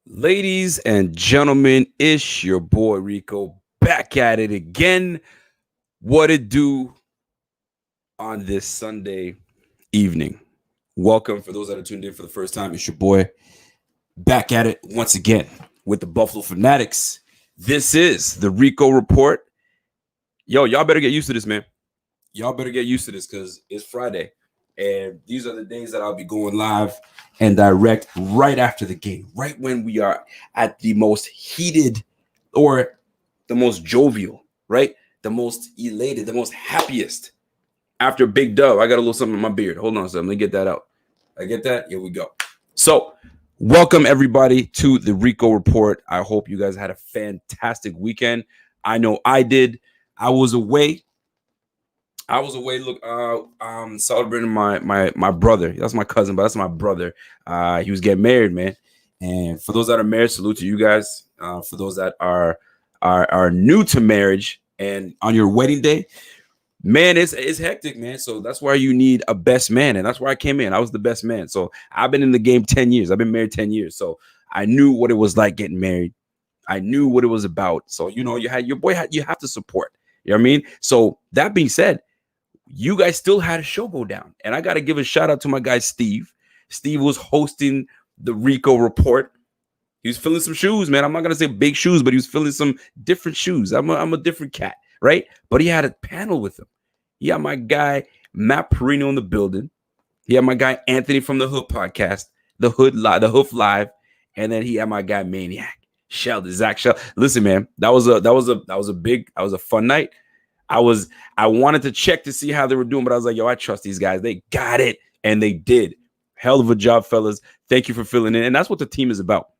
Ladies and gentlemen, it's your boy Rico back at it again. What it do on this Sunday evening? Welcome for those that are tuned in for the first time. It's your boy back at it once again with the Buffalo Fanatics. This is the Rico Report. Yo, y'all better get used to this, man. Y'all better get used to this because it's Friday. And these are the days that I'll be going live and direct right after the game, right when we are at the most heated or the most jovial, right? The most elated, the most happiest. After Big Dub, I got a little something in my beard. Hold on a second. Let me get that out. I get that? Here we go. So, welcome everybody to the Rico Report. I hope you guys had a fantastic weekend. I know I did. I was away. Look, celebrating my brother. That's my cousin, but that's my brother. He was getting married, man. And for those that are married, salute to you guys. For those that are new to marriage and on your wedding day, man, it's hectic, man. So that's why you need a best man, and that's why I came in. I was the best man. So I've been in the game 10 years. I've been married 10 years. So I knew what it was like getting married. I knew what it was about. So you had your boy. You have to support. You know what I mean? So that being said, you guys still had a show go down. And I got to give a shout out to my guy, Steve. Steve was hosting the Rico Report. He was filling some shoes, man. I'm not going to say big shoes, but he was filling some different shoes. I'm a different cat, right? But he had a panel with him. He had my guy, Matt Perino in the building. He had my guy, Anthony from the Hood podcast, the Hoof Live. And then he had my guy, Maniac, Zach Shell. Listen, man, that was a fun night. I wanted to check to see how they were doing, but I was like, yo, I trust these guys. They got it. And they did. Hell of a job, fellas. Thank you for filling in. And that's what the team is about.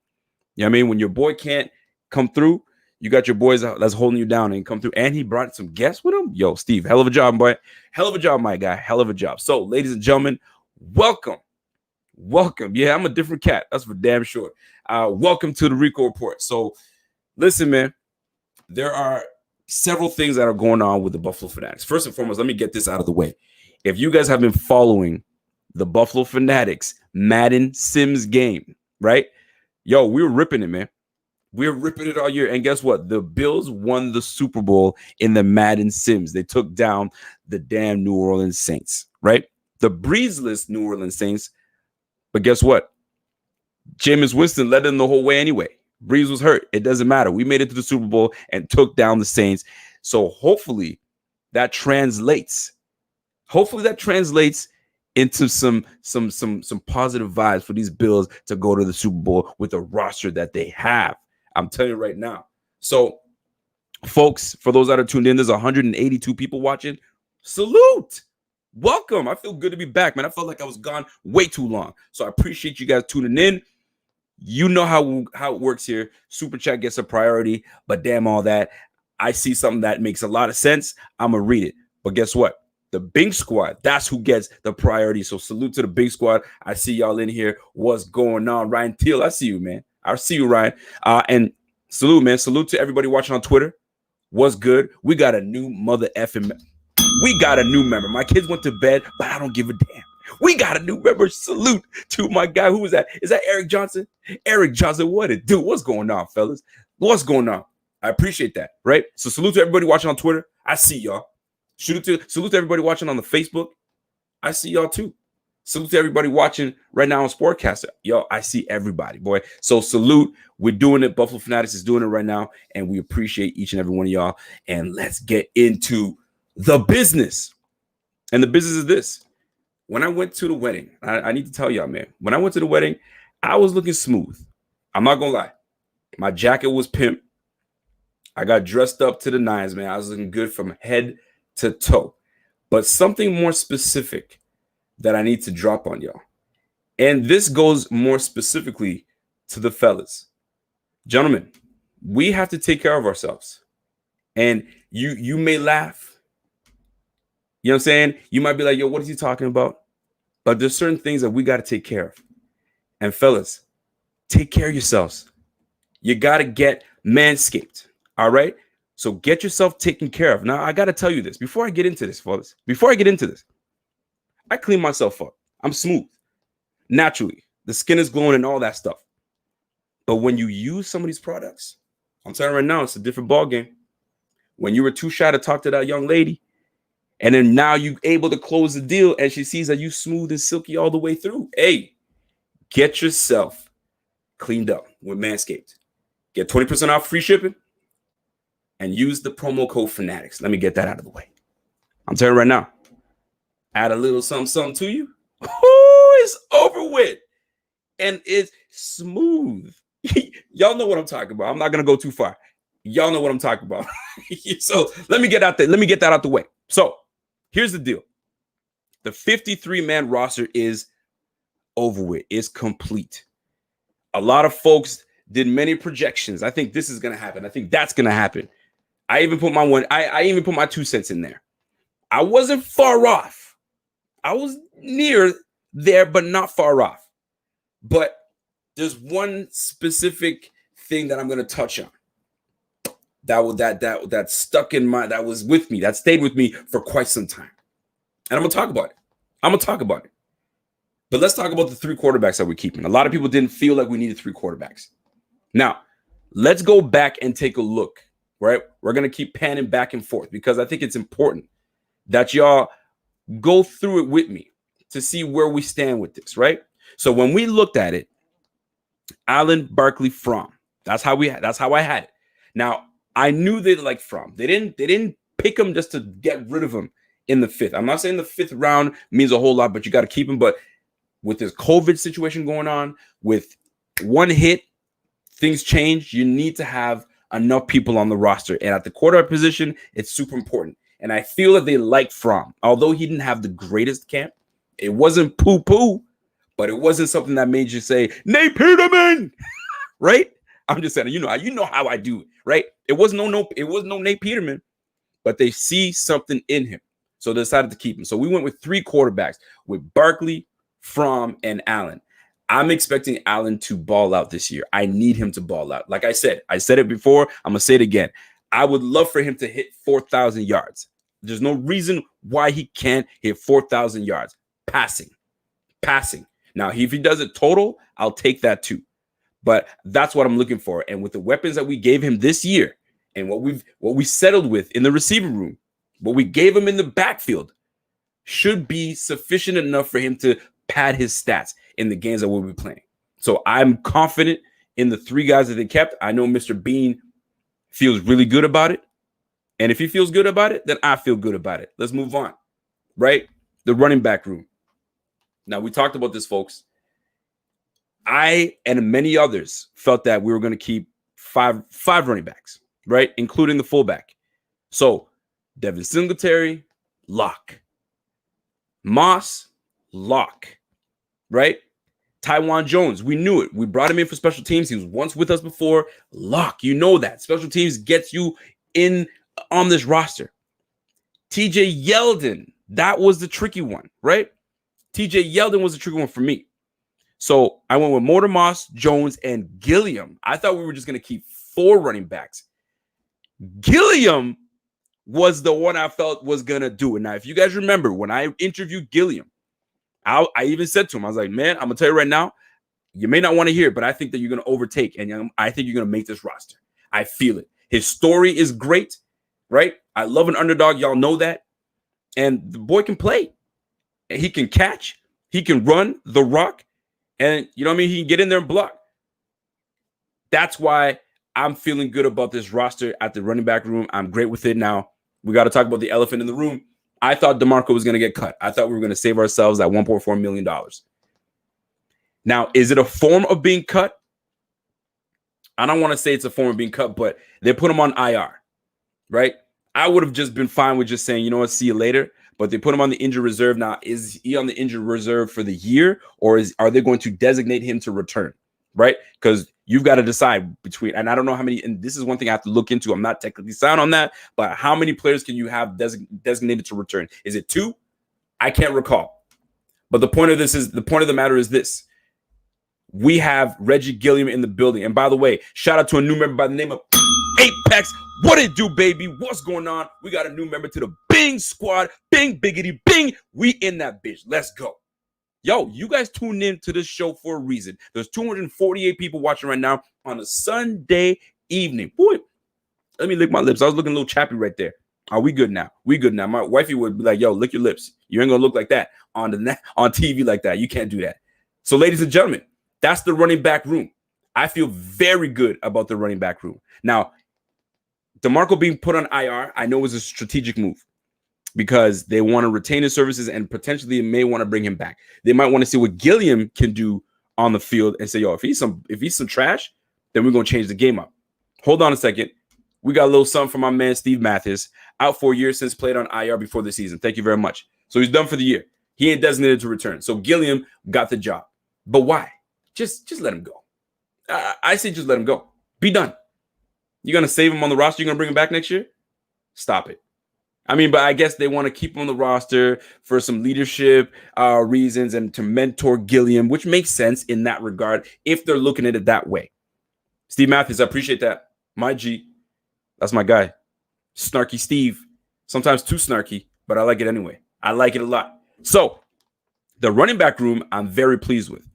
You know what I mean? When your boy can't come through, you got your boys that's holding you down and come through. And he brought some guests with him. Yo, Steve, hell of a job, boy. Hell of a job, my guy. Hell of a job. So, ladies and gentlemen, welcome. Welcome. Yeah, I'm a different cat. That's for damn sure. Welcome to the Rico Report. So, listen, man, there are several things that are going on with the Buffalo Fanatics. First and foremost, let me get this out of the way. If you guys have been following the Buffalo Fanatics Madden Sims game, right? Yo, we were ripping it, man. We were ripping it all year. And guess what? The Bills won the Super Bowl in the Madden Sims. They took down the damn New Orleans Saints, right? The breezeless New Orleans Saints. But guess what? Jameis Winston led them the whole way anyway. Breeze was hurt. It doesn't matter. We made it to the Super Bowl and took down the Saints. So hopefully that translates. Hopefully that translates into some positive vibes for these Bills to go to the Super Bowl with the roster that they have. I'm telling you right now. So, folks, for those that are tuned in, there's 182 people watching. Salute. Welcome. I feel good to be back, man. I felt like I was gone way too long. So I appreciate you guys tuning in. You know how it works here. Super chat gets a priority, but damn all that. I see something that makes a lot of sense. I'm going to read it. But guess what? The Big Squad, that's who gets the priority. So salute to the Big Squad. I see y'all in here. What's going on? Ryan Teal, I see you, man. I see you, Ryan. And salute, man. Salute to everybody watching on Twitter. What's good? We got a new mother effing. We got a new member. My kids went to bed, but I don't give a damn. We got a new member. Salute to my guy. Who is that? Is that Eric Johnson? Eric Johnson, what it do? What's going on, fellas? What's going on? I appreciate that, right? So salute to everybody watching on Twitter. I see y'all. Salute to everybody watching on the Facebook. I see y'all too. Salute to everybody watching right now on Sportcaster. Yo, I see everybody, boy. So salute. We're doing it. Buffalo Fanatics is doing it right now, and we appreciate each and every one of y'all. And let's get into the business. And the business is this. When I went to the wedding, I need to tell y'all, man, when I went to the wedding, I was looking smooth. I'm not going to lie. My jacket was pimp. I got dressed up to the nines, man. I was looking good from head to toe. But something more specific that I need to drop on y'all. And this goes more specifically to the fellas. Gentlemen, we have to take care of ourselves. And you may laugh. You know what I'm saying? You might be like, yo, what is he talking about? But there's certain things that we got to take care of. And fellas, take care of yourselves. You got to get manscaped. All right? So get yourself taken care of. Now, I got to tell you this. Before I get into this, fellas, I clean myself up. I'm smooth. Naturally. The skin is glowing and all that stuff. But when you use some of these products, I'm telling you right now, it's a different ball game. When you were too shy to talk to that young lady, and then now you're able to close the deal, and she sees that you smooth and silky all the way through. Hey, get yourself cleaned up with Manscaped. Get 20% off free shipping and use the promo code Fanatics. Let me get that out of the way. I'm telling you right now, add a little something to you. Oh, it's over with. And it's smooth. Y'all know what I'm talking about. I'm not going to go too far. Y'all know what I'm talking about. So let me get out there. Let me get that out the way. So here's the deal. The 53-man roster is over with. It's complete. A lot of folks did many projections. I think this is going to happen. I think that's going to happen. I even put I even put my 2 cents in there. I wasn't far off. I was near there, but not far off. But there's one specific thing that I'm going to touch on. That stuck in my, that was with me, that stayed with me for quite some time. And I'm going to talk about it. But let's talk about the 3 quarterbacks that we're keeping. A lot of people didn't feel like we needed 3 quarterbacks. Now, let's go back and take a look, right? We're going to keep panning back and forth because I think it's important that y'all go through it with me to see where we stand with this, right? So when we looked at it, Allen, Barkley, Fromm. That's how I had it. Now, I knew they like Fromm. They didn't pick him just to get rid of him in the 5th. I'm not saying the 5th round means a whole lot, but you got to keep him. But with this COVID situation going on, with one hit, things change. You need to have enough people on the roster. And at the quarterback position, it's super important. And I feel that they like Fromm. Although he didn't have the greatest camp, it wasn't poo-poo, but it wasn't something that made you say, Nate Peterman, right? I'm just saying, you know how I do it, right? It was no Nate Peterman, but they see something in him. So they decided to keep him. So we went with 3 quarterbacks with Barkley, Fromm, and Allen. I'm expecting Allen to ball out this year. I need him to ball out. Like I said it before. I'm going to say it again. I would love for him to hit 4,000 yards. There's no reason why he can't hit 4,000 yards. Passing. Now, if he does it total, I'll take that too. But that's what I'm looking for. And with the weapons that we gave him this year and what we settled with in the receiver room, what we gave him in the backfield should be sufficient enough for him to pad his stats in the games that we'll be playing. So I'm confident in the 3 guys that they kept. I know Mr. Beane feels really good about it. And if he feels good about it, then I feel good about it. Let's move on, right? The running back room. Now, we talked about this, folks. I and many others felt that we were going to keep five running backs, right? Including the fullback. So Devin Singletary, lock. Moss, lock, right? Tywan Jones, we knew it. We brought him in for special teams. He was once with us before. Lock, you know that. Special teams gets you in on this roster. TJ Yeldon, that was the tricky one, right? TJ Yeldon was the tricky one for me. So I went with Mortimer Moss, Jones, and Gilliam. I thought we were just going to keep 4 running backs. Gilliam was the one I felt was going to do it. Now, if you guys remember, when I interviewed Gilliam, I even said to him, I was like, man, I'm going to tell you right now, you may not want to hear it, but I think that you're going to overtake, and I think you're going to make this roster. I feel it. His story is great, right? I love an underdog. Y'all know that. And the boy can play. And he can catch. He can run the rock. And you know what I mean? He can get in there and block. That's why I'm feeling good about this roster at the running back room. I'm great with it now. We got to talk about the elephant in the room. I thought DeMarco was going to get cut. I thought we were going to save ourselves that $1.4 million. Now, is it a form of being cut? I don't want to say it's a form of being cut, but they put him on IR, right? I would have just been fine with just saying, you know what, see you later. But they put him on the injured reserve. Now, is he on the injured reserve for the year, or are they going to designate him to return, right? Because you've got to decide between, and I don't know how many, and this is one thing I have to look into. I'm not technically sound on that, but how many players can you have designated to return? Is it 2? I can't recall. But the point of the matter is this. We have Reggie Gilliam in the building. And by the way, shout out to a new member by the name of Apex. What it do, baby? What's going on? We got a new member to the Bing squad. Bing, biggity, bing. We in that bitch. Let's go. Yo, you guys tuned in to this show for a reason. There's 248 people watching right now on a Sunday evening. Boy, let me lick my lips. I was looking a little chappy right there. Are we good now? We good now. My wifey would be like, yo, lick your lips. You ain't gonna look like that on TV like that. You can't do that. So, ladies and gentlemen, that's the running back room. I feel very good about the running back room. Now, DeMarco being put on IR, I know was a strategic move because they want to retain his services and potentially may want to bring him back. They might want to see what Gilliam can do on the field and say, yo, if he's some trash, then we're gonna change the game up. Hold on a second. We got a little something from my man Steve Mathis, out for a year since played on IR before the season. Thank you very much. So he's done for the year. He ain't designated to return. So Gilliam got the job. But why? Just let him go. I say just let him go. Be done. You're going to save him on the roster? You're going to bring him back next year? Stop it. I mean, but I guess they want to keep him on the roster for some leadership reasons and to mentor Gilliam, which makes sense in that regard if they're looking at it that way. Steve Mathis, I appreciate that. My G. That's my guy. Snarky Steve. Sometimes too snarky, but I like it anyway. I like it a lot. So the running back room, I'm very pleased with.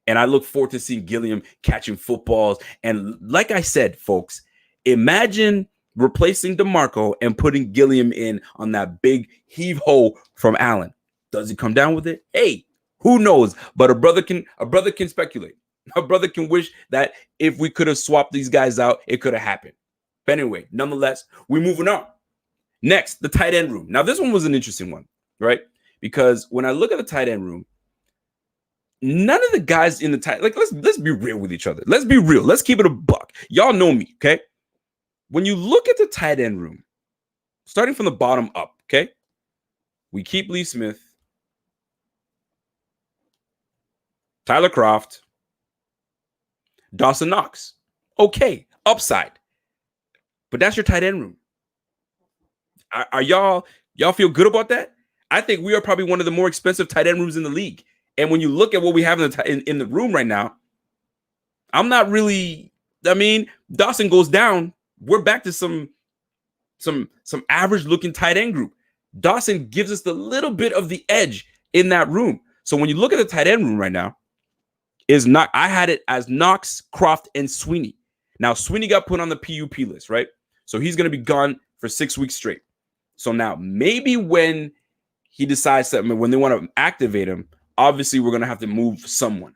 And I look forward to seeing Gilliam catching footballs. And like I said, folks, imagine replacing DeMarco and putting Gilliam in on that big heave-ho from Allen. Does he come down with it? Hey, who knows? But a brother can speculate. A brother can wish that if we could have swapped these guys out, it could have happened. But anyway, nonetheless, we're moving on. Next, the tight end room. Now, this one was an interesting one, right? Because when I look at the tight end room, none of the guys in the tight, like let's be real with each other. Let's be real. Let's keep it a buck. Y'all know me, okay? When you look at the tight end room, starting from the bottom up, okay? We keep Lee Smith, Tyler Kroft, Dawson Knox. Okay, upside. But that's your tight end room. Are y'all feel good about that? I think we are probably one of the more expensive tight end rooms in the league. And when you look at what we have in the room right now, I'm not really. I mean, Dawson goes down. We're back to some average looking tight end group. Dawson gives us the little bit of the edge in that room. So when you look at the tight end room right now, I had it as Knox, Kroft, and Sweeney. Now Sweeney got put on the PUP list, right? So he's going to be gone for 6 weeks straight. So now maybe when he decides something, when they want to activate him, obviously we're going to have to move someone.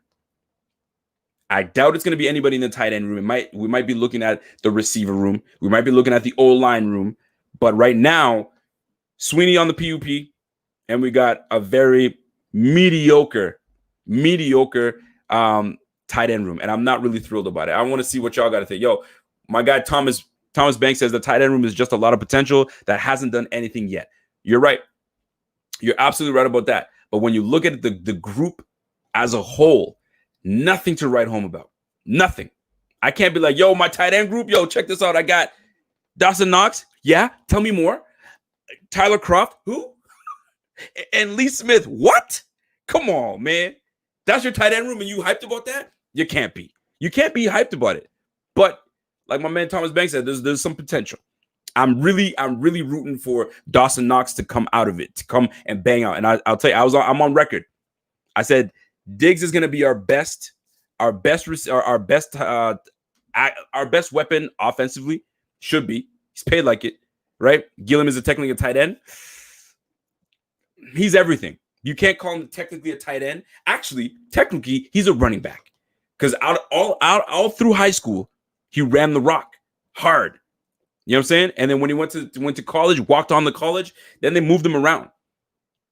I doubt it's going to be anybody in the tight end room. We might be looking at the receiver room. We might be looking at the O-line room. But right now, Sweeney on the PUP, and we got a very mediocre tight end room. And I'm not really thrilled about it. I want to see what y'all got to think. Yo, my guy Thomas Banks says the tight end room is just a lot of potential that hasn't done anything yet. You're right. You're absolutely right about that. But when you look at the group as a whole, nothing to write home about. Nothing. I can't be like, yo, my tight end group, yo, check this out. I got Dawson Knox. Yeah, tell me more. Tyler Kroft, who? And Lee Smith, what? Come on, man. That's your tight end room and you hyped about that? You can't be. You can't be hyped about it. But like my man Thomas Banks said, there's some potential. I'm really rooting for Dawson Knox to come out of it, to come and bang out. And I'll tell you, I'm on record. I said Diggs is going to be our best weapon offensively. Should be. He's paid like it, right? Gilliam is technically a tight end. He's everything. You can't call him technically a tight end. Actually, technically, he's a running back because all through high school, he ran the rock hard. You know what I'm saying? And then when he went to college, walked on to college, then they moved him around.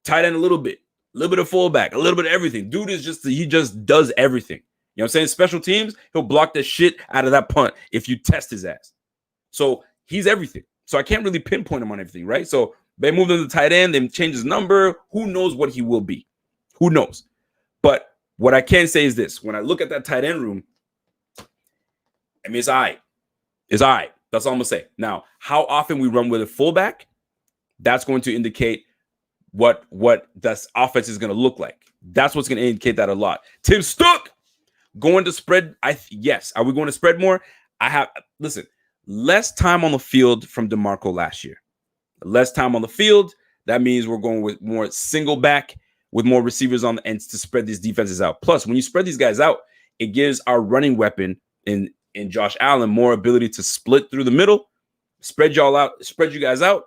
Tight end a little bit of fullback, a little bit of everything. Dude he just does everything. You know what I'm saying? Special teams, he'll block the shit out of that punt if you test his ass. So he's everything. So I can't really pinpoint him on everything, right? So they moved him to tight end, they changed his number. Who knows what he will be? Who knows? But what I can say is this. When I look at that tight end room, I mean, it's all right. It's all right. That's all I'm going to say. Now, how often we run with a fullback, that's going to indicate what this offense is going to look like. That's what's going to indicate that a lot. Tim Stuck going to spread. Yes. Are we going to spread more? Listen, less time on the field from DeMarco last year. Less time on the field. That means we're going with more single back with more receivers on the ends to spread these defenses out. Plus, when you spread these guys out, it gives our running weapon in Josh Allen more ability to split through the middle, spread you guys out,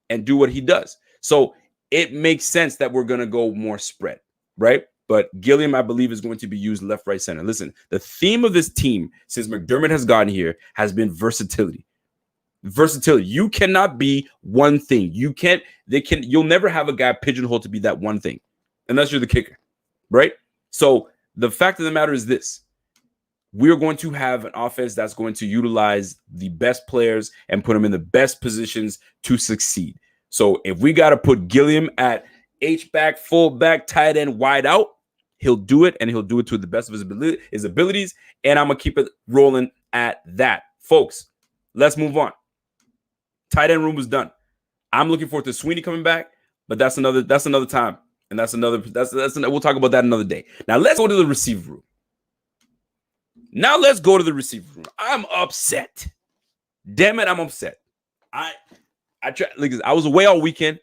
and do what he does. So it makes sense that we're going to go more spread, right? But Gilliam, I believe, is going to be used left, right, center. Listen, the theme of this team since McDermott has gotten here has been versatility. Versatility. You cannot be one thing. You'll never have a guy pigeonholed to be that one thing, unless you're the kicker, right? So the fact of the matter is this. We're going to have an offense that's going to utilize the best players and put them in the best positions to succeed. So if we got to put Gilliam at H-back, fullback, tight end, wide out, he'll do it, and he'll do it to the best of his abilities, and I'm going to keep it rolling at that. Folks, let's move on. Tight end room was done. I'm looking forward to Sweeney coming back, but that's another time, and we'll talk about that another day. Now let's go to the receiver room. I'm upset. Damn it, I'm upset. I was away all weekend,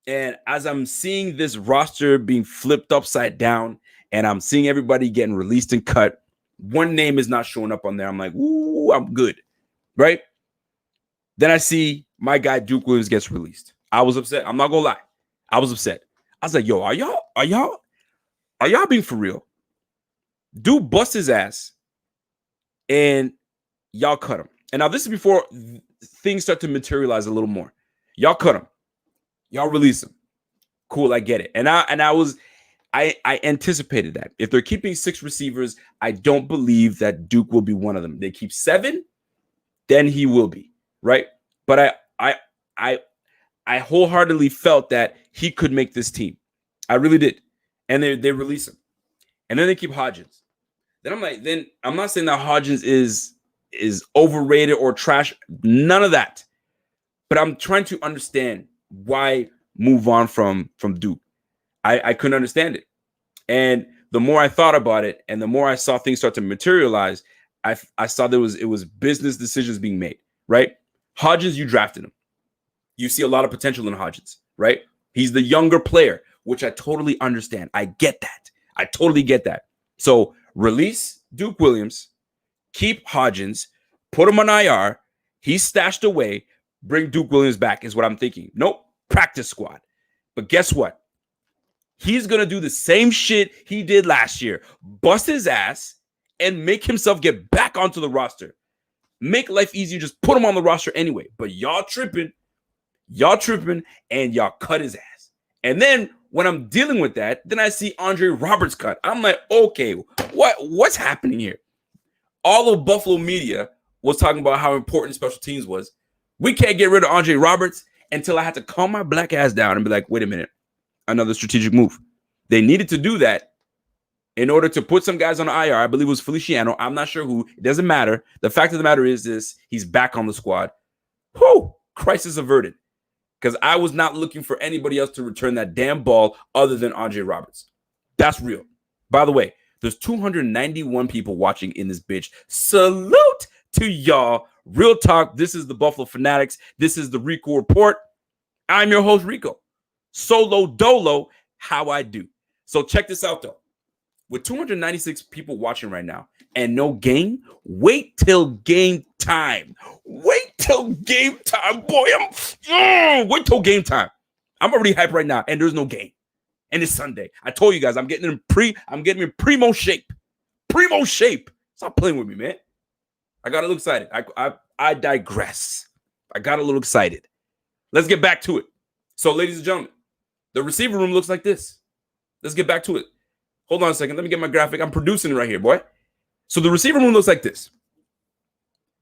and as I'm seeing this roster being flipped upside down, and I'm seeing everybody getting released and cut, one name is not showing up on there. I'm like, ooh, I'm good, right? Then I see my guy Duke Williams gets released. I was upset. I'm not gonna lie. I was upset. I was like, yo, are y'all being for real? Dude bust his ass, and y'all cut him. And now this is before things start to materialize a little more. Y'all cut him. Y'all release him. Cool, I get it. And I anticipated that. If they're keeping 6 receivers, I don't believe that Duke will be one of them. They keep 7, then he will be, right? But I wholeheartedly felt that he could make this team. I really did. And they release him. And then they keep Hodgins. Then I'm not saying that Hodgins is overrated or trash. None of that. But I'm trying to understand why move on from Duke. I couldn't understand it. And the more I thought about it, and the more I saw things start to materialize, I saw it was business decisions being made, right? Hodgins, you drafted him. You see a lot of potential in Hodgins, right? He's the younger player, which I totally understand. I get that. I totally get that. So release Duke Williams, keep Hodgins, put him on IR. He's stashed away. Bring Duke Williams back is what I'm thinking. Nope, practice squad. But guess what? He's going to do the same shit he did last year. Bust his ass and make himself get back onto the roster. Make life easier. Just put him on the roster anyway. But y'all tripping, and y'all cut his ass. And then when I'm dealing with that, then I see Andre Roberts cut. I'm like, okay, what's happening here? All of Buffalo media was talking about how important special teams was. We can't get rid of Andre Roberts until I had to calm my black ass down and be like, wait a minute, another strategic move. They needed to do that in order to put some guys on IR. I believe it was Feliciano. I'm not sure who. It doesn't matter. The fact of the matter is this: he's back on the squad. Whew, crisis averted. Because I was not looking for anybody else to return that damn ball other than Andre Roberts. That's real. By the way, there's 291 people watching in this bitch. Salute to y'all. Real talk. This is the Buffalo Fanatics. This is the Rico Report. I'm your host, Rico. Solo dolo, how I do. So check this out, though. With 296 people watching right now and no game, wait till game time. Wait till game time, boy. Wait till game time. I'm already hyped right now, and there's no game. And it's Sunday. I told you guys I'm getting in primo shape. Primo shape. Stop playing with me, man. I got a little excited. I digress. I got a little excited. Let's get back to it. So, ladies and gentlemen, the receiver room looks like this. Let's get back to it. Hold on a second. Let me get my graphic. I'm producing it right here, boy. So the receiver room looks like this.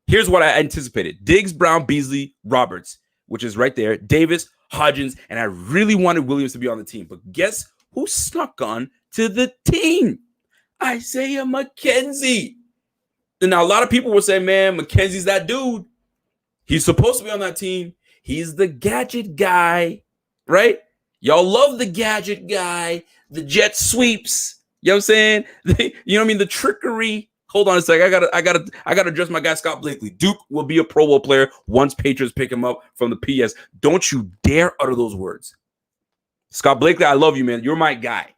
Here's what I anticipated. Diggs, Brown, Beasley, Roberts, which is right there. Davis, Hodgins, and I really wanted Williams to be on the team. But guess who snuck on to the team? Isaiah McKenzie. And now a lot of people were saying, man, McKenzie's that dude. He's supposed to be on that team. He's the gadget guy, right? Y'all love the gadget guy, the jet sweeps. You know what I'm saying? You know what I mean? The trickery. Hold on a sec. I gotta address my guy Scott Blakely. Duke will be a Pro Bowl player once Patriots pick him up from the PS. Don't you dare utter those words. Scott Blakely, I love you, man. You're my guy.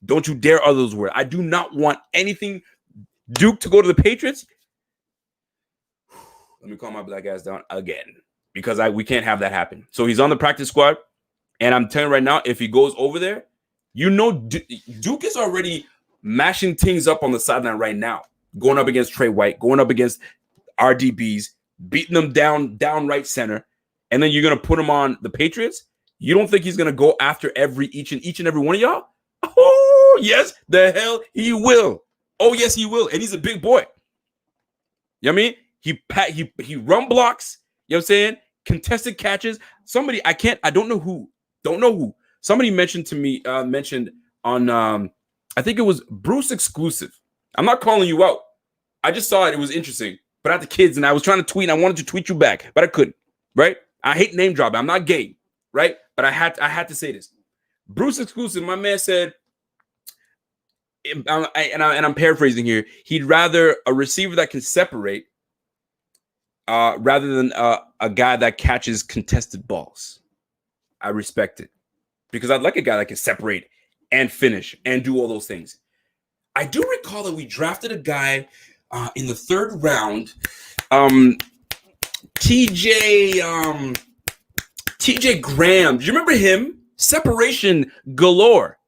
Don't you dare utter those words. I do not want anything Duke to go to the Patriots. Let me calm my black ass down again because we can't have that happen. So he's on the practice squad, and I'm telling you right now, if he goes over there, Duke is already mashing things up on the sideline right now, going up against Trey White, going up against RDBs, beating them down right center, and then you're gonna put him on the Patriots. You don't think he's gonna go after each and every one of y'all? Oh yes, the hell he will. Oh yes, he will, and he's a big boy. You know what I mean? He run blocks, you know what I'm saying? Contested catches. I don't know who. Somebody mentioned on I think it was Bruce exclusive. I'm not calling you out. I just saw it. It was interesting. But I had the kids and I was trying to tweet and I wanted to tweet you back, but I couldn't, right? I hate name dropping. I'm not gay, right? But I had to say this. Bruce exclusive, my man said, and I'm paraphrasing here, he'd rather a receiver that can separate rather than a guy that catches contested balls. I respect it because I'd like a guy that can separate and finish and do all those things. I do recall that we drafted a guy in the third round, TJ Graham. Do you remember him? Separation galore,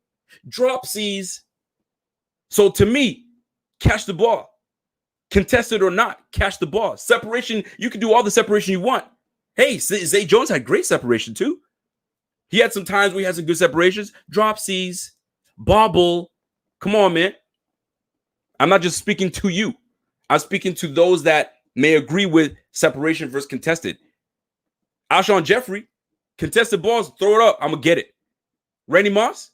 dropsies. So to me, catch the ball. Contested or not, catch the ball. Separation, you can do all the separation you want. Hey, Zay Jones had great separation too. He had some times where he had some good separations. Dropsies, bobble. Come on, man. I'm not just speaking to you. I'm speaking to those that may agree with separation versus contested. Alshon Jeffrey, contested balls, throw it up. I'm going to get it. Randy Moss,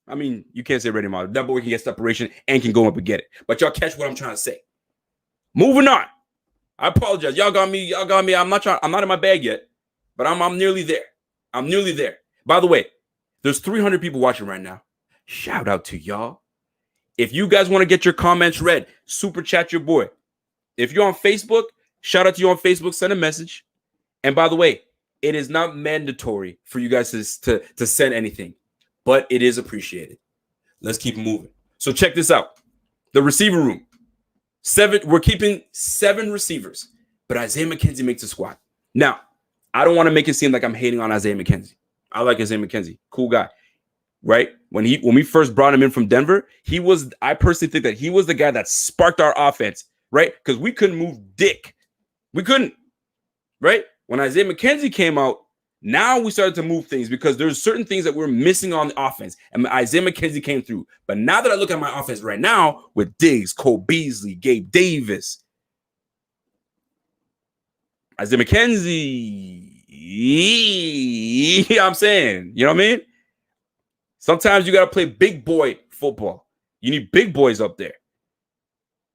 I mean, you can't say Randy Moss. That boy can get separation and can go up and get it. But y'all catch what I'm trying to say. Moving on. I apologize. Y'all got me. I'm not in my bag yet, but I'm nearly there. I'm nearly there. By the way, there's 300 people watching right now. Shout out to y'all. If you guys want to get your comments read, super chat your boy. If you're on Facebook, shout out to you on Facebook. Send a message. And by the way, it is not mandatory for you guys to send anything, but it is appreciated. Let's keep moving. So check this out. The receiver room. We're keeping 7 receivers, but Isaiah McKenzie makes the squad. Now, I don't want to make it seem like I'm hating on Isaiah McKenzie. I like Isaiah McKenzie. Cool guy. Right? When we first brought him in from Denver, I personally think that he was the guy that sparked our offense, right? Because we couldn't move dick. We couldn't. Right? When Isaiah McKenzie came out, now we started to move things because there's certain things that we're missing on the offense. And Isaiah McKenzie came through. But now that I look at my offense right now with Diggs, Cole Beasley, Gabe Davis, Isaiah McKenzie, I'm saying, you know what I mean? Sometimes you got to play big boy football. You need big boys up there.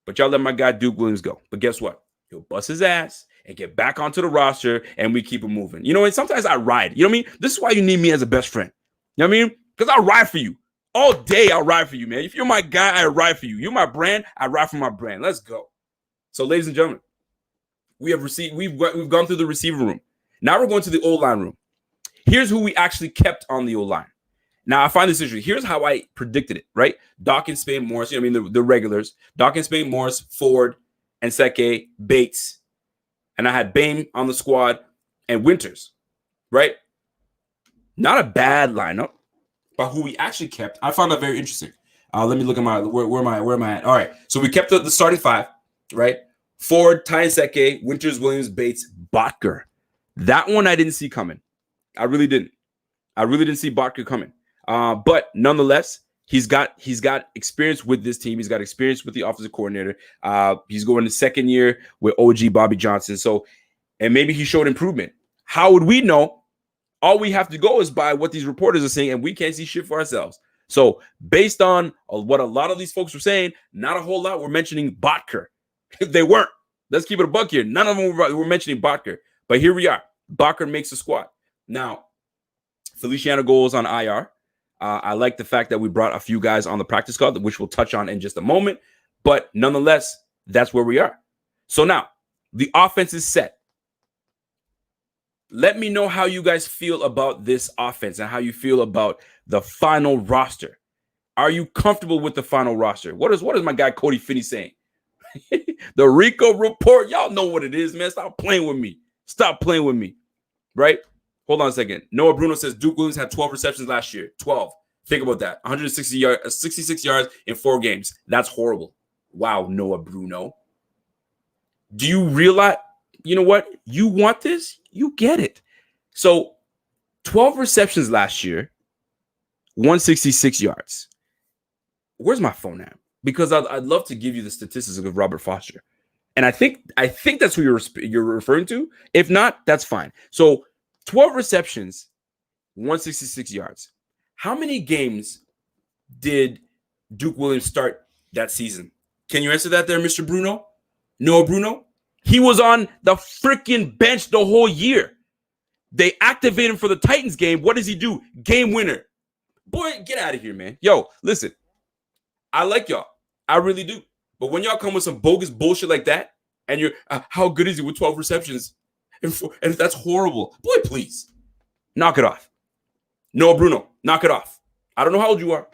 But y'all let my guy Duke Williams go. But guess what? He'll bust his ass and get back onto the roster, and we keep him moving. You know, and sometimes I ride. You know what I mean? This is why you need me as a best friend. You know what I mean? Because I'll ride for you. All day, I'll ride for you, man. If you're my guy, I ride for you. You're my brand, I ride for my brand. Let's go. So, ladies and gentlemen, we've gone through the receiver room. Now we're going to the O-line room. Here's who we actually kept on the O-line. Now, I find this interesting. Here's how I predicted it, right? Dawkins, Spain, Morris, you know what I mean? The regulars. Dawkins, Spain, Morris, Ford, Nseke, Bates. And I had Beane on the squad and Winters, right? Not a bad lineup, but who we actually kept, I found that very interesting. Let me look at where am I at? All right, so we kept the starting 5, right? Ford, Ty Nseke, Winters, Williams, Bates, Botker. That one I didn't see coming. I really didn't see Botker coming. But nonetheless, he's got experience with this team. He's got experience with the offensive coordinator. He's going to second year with OG Bobby Johnson. So, and maybe he showed improvement. How would we know? All we have to go is by what these reporters are saying, and we can't see shit for ourselves. So, based on what a lot of these folks were saying, not a whole lot were mentioning Botker. They weren't. Let's keep it a buck here. None of them were mentioning Botker. But here we are. Botker makes the squad. Now, Feliciano goes on IR. I like the fact that we brought a few guys on the practice squad, which we'll touch on in just a moment. But nonetheless, that's where we are. So now, the offense is set. Let me know how you guys feel about this offense and how you feel about the final roster. Are you comfortable with the final roster? What is my guy Cody Finney saying? The Rico report. Y'all know what it is, man. Stop playing with me. Stop playing with me. Right? Hold on a second. Noah Bruno says Duke Williams had 12 receptions last year. 12. Think about that. 66 yards in 4 games. That's horrible. Wow, Noah Bruno. Do you realize, you know what? You want this? You get it. So 12 receptions last year, 166 yards. Where's my phone at? Because I'd love to give you the statistics of Robert Foster. And I think that's who you're referring to. If not, that's fine. So 12 receptions, 166 yards. How many games did Duke Williams start that season? Can you answer that there, Mr. Bruno? Noah Bruno? He was on the freaking bench the whole year. They activated him for the Titans game. What does he do? Game winner. Boy, get out of here, man. Yo, listen. I like y'all. I really do. But when y'all come with some bogus bullshit like that, and you're, how good is he with 12 receptions? And that's horrible. Boy, please. Knock it off. Noah Bruno, knock it off. I don't know how old you are.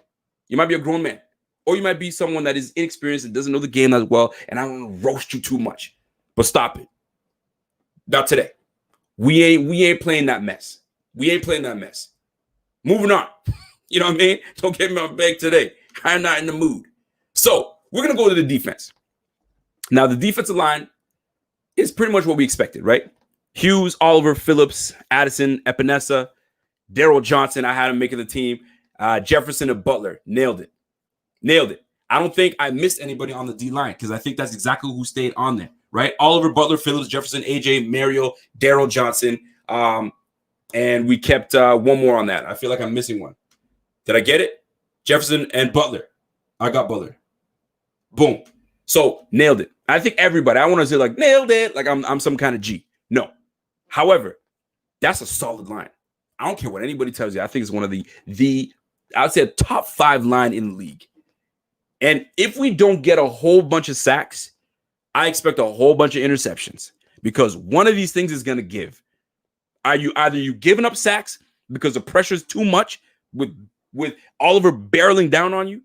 You might be a grown man. Or you might be someone that is inexperienced and doesn't know the game as well, and I don't want to roast you too much. But stop it. Not today. We ain't playing that mess. We ain't playing that mess. Moving on. You know what I mean? Don't get me on bag today. I'm not in the mood. So we're going to go to the defense. Now, the defensive line is pretty much what we expected, right? Hughes, Oliver, Phillips, Addison, Epinesa, Daryl Johnson. I had him making the team. Jefferson and Butler. Nailed it. I don't think I missed anybody on the D-line because I think that's exactly who stayed on there, right? Oliver, Butler, Phillips, Jefferson, AJ, Mario, Daryl Johnson. And we kept one more on that. I feel like I'm missing one. Did I get it? Jefferson and Butler. I got Butler. Boom. So nailed it. I think everybody, I want to say like nailed it, like I'm some kind of G. No. However, that's a solid line. I don't care what anybody tells you. I think it's one of the I would say a top 5 line in the league. And if we don't get a whole bunch of sacks, I expect a whole bunch of interceptions because one of these things is going to give. Are you either giving up sacks because the pressure is too much with Oliver barreling down on you,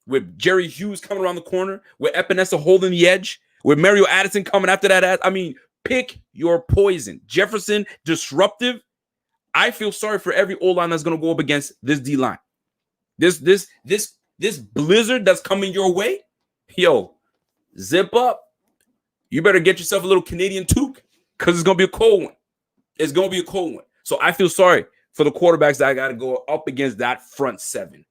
with Jerry Hughes coming around the corner, with Epinesa holding the edge, with Mario Addison coming after that ass. I mean, pick your poison. Jefferson, disruptive. I feel sorry for every O-line that's going to go up against this D-line. This blizzard that's coming your way, yo, zip up. You better get yourself a little Canadian toque because it's going to be a cold one. It's going to be a cold one. So I feel sorry for the quarterbacks that I got to go up against that front 7.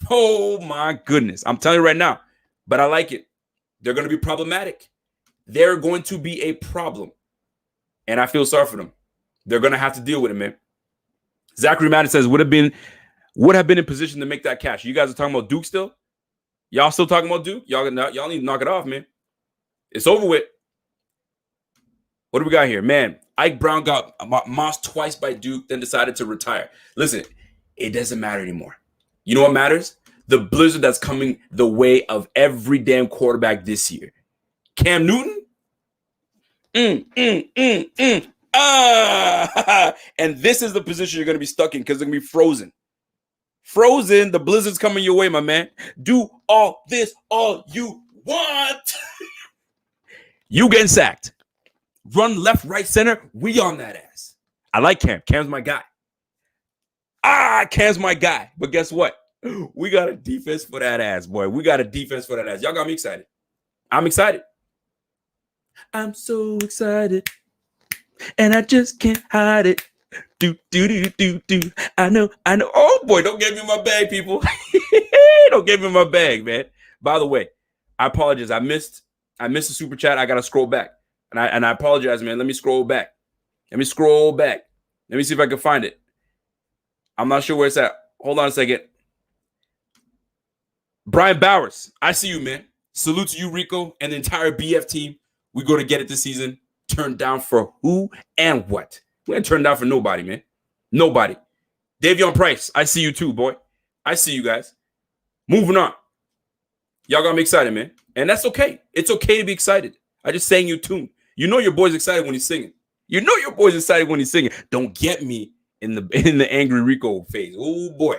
Oh, my goodness. I'm telling you right now. But I like it. They're going to be problematic. They're going to be a problem. And I feel sorry for them. They're going to have to deal with it, man. Zachary Madden says, would have been in position to make that catch. You guys are talking about Duke still? Y'all still talking about Duke? Y'all need to knock it off, man. It's over with. What do we got here? Man, Ike Brown got mossed twice by Duke, then decided to retire. Listen, it doesn't matter anymore. You know what matters? The blizzard that's coming the way of every damn quarterback this year. Cam Newton? And this is the position you're going to be stuck in because they're going to be frozen. Frozen, the blizzard's coming your way, my man. Do all this all you want. You getting sacked. Run left, right, center. We on that ass. I like Cam. Cam's my guy. Cam's my guy. But guess what? We got a defense for that ass, boy. We got a defense for that ass. Y'all got me excited. I'm excited. I'm so excited. And I just can't hide it. Do. I know. Oh, boy, don't get me my bag, people. Don't get me my bag, man. By the way, I apologize. I missed the super chat. I got to scroll back. And I apologize, man. Let me scroll back. Let me see if I can find it. I'm not sure where it's at. Hold on a second. Brian Bowers, I see you, man. Salute to you, Rico, and the entire BF team. We go to get it this season. Turned down for who and what? We ain't turned down for nobody, man. Nobody. Davion Price, I see you too, boy. I see you guys. Moving on. Y'all got me excited, man. And that's okay. It's okay to be excited. I just sang you tune. You know your boy's excited when he's singing. Don't get me in the angry Rico phase. Oh boy.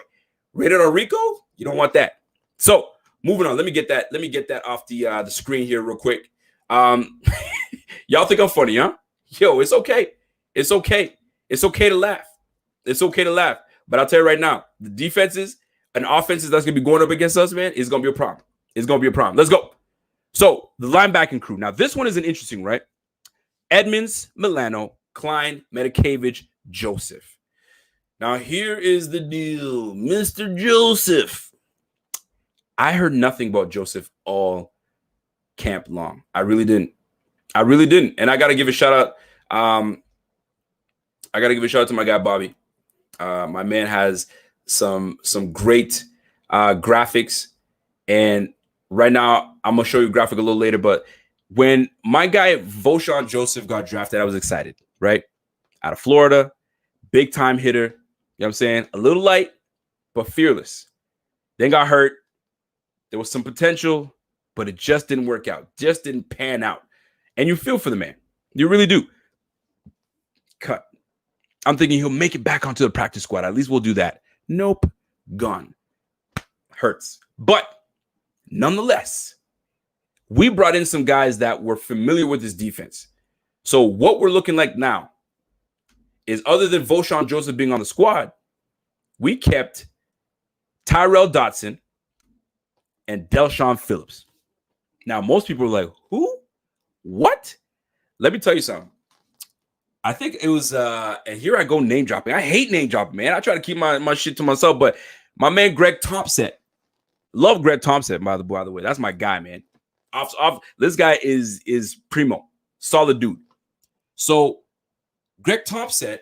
Rated R Rico? You don't want that. So moving on. Let me get that off the screen here real quick. Y'all think I'm funny, huh? Yo, it's okay. It's okay. It's okay to laugh. It's okay to laugh. But I'll tell you right now, the defenses and offenses that's gonna be going up against us, man, is gonna be a problem. It's gonna be a problem. Let's go. So the linebacking crew. Now this one is an interesting, right? Edmonds, Milano, Klein, Medikevich, Joseph. Now here is the deal, Mr. Joseph. I heard nothing about Joseph all camp long. I really didn't. And I got to give a shout out. I got to give a shout out to my guy, Bobby. My man has some great graphics. And right now, I'm going to show you a graphic a little later. But when my guy, Voshon Joseph, got drafted, I was excited, right? Out of Florida, big time hitter. You know what I'm saying? A little light, but fearless. Then got hurt. There was some potential, but it just didn't work out. Just didn't pan out. And you feel for the man. You really do. Cut. I'm thinking he'll make it back onto the practice squad. At least we'll do that. Nope. Gone. Hurts. But nonetheless, we brought in some guys that were familiar with this defense. So what we're looking like now is, other than Voshon Joseph being on the squad, we kept Tyrell Dotson and Del'Shawn Phillips. Now, most people are like, who? What? Let me tell you something. I think it was, and here I go name dropping. I hate name dropping, man. I try to keep my shit to myself, but my man Greg Thompson. Love Greg Thompson, by the way. That's my guy, man. This guy is primo. Solid dude. So Greg Thompson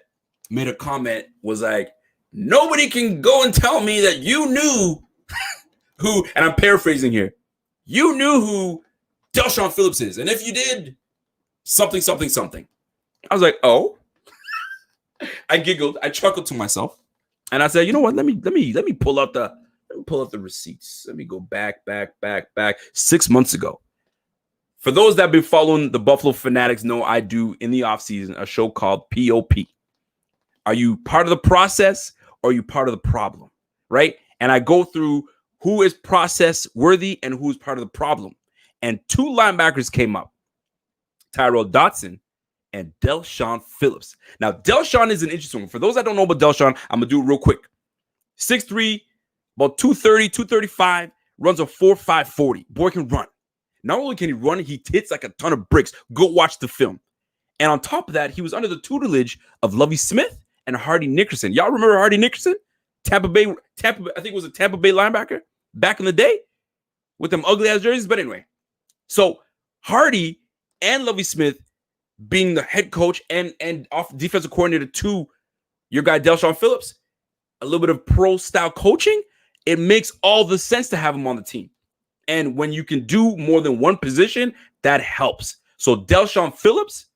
made a comment, was like, nobody can go and tell me that you knew who, and I'm paraphrasing here, you knew who Del'Shawn Phillips is. And if you did, something. I was like, oh. I giggled. I chuckled to myself. And I said, you know what? Let me pull out the receipts. Let me go back 6 months ago. For those that have been following the Buffalo Fanatics know I do in the offseason a show called POP. Are you part of the process or are you part of the problem? Right? And I go through who is process worthy and who is part of the problem. And two linebackers came up, Tyrell Dotson and Del'Shawn Phillips. Now, Del'Shawn is an interesting one. For those that don't know about Del'Shawn, I'm going to do it real quick. 6'3", about 230, 235, runs a 4.5 40. Boy can run. Not only can he run, he hits like a ton of bricks. Go watch the film. And on top of that, he was under the tutelage of Lovie Smith and Hardy Nickerson. Y'all remember Hardy Nickerson? Tampa Bay, I think it was a Tampa Bay linebacker back in the day with them ugly ass jerseys. But anyway, so Hardy and Lovie Smith being the head coach and off defensive coordinator to your guy Del'Shawn Phillips, a little bit of pro style coaching, it makes all the sense to have him on the team. And when you can do more than one position, that helps. So Del'Shawn Phillips,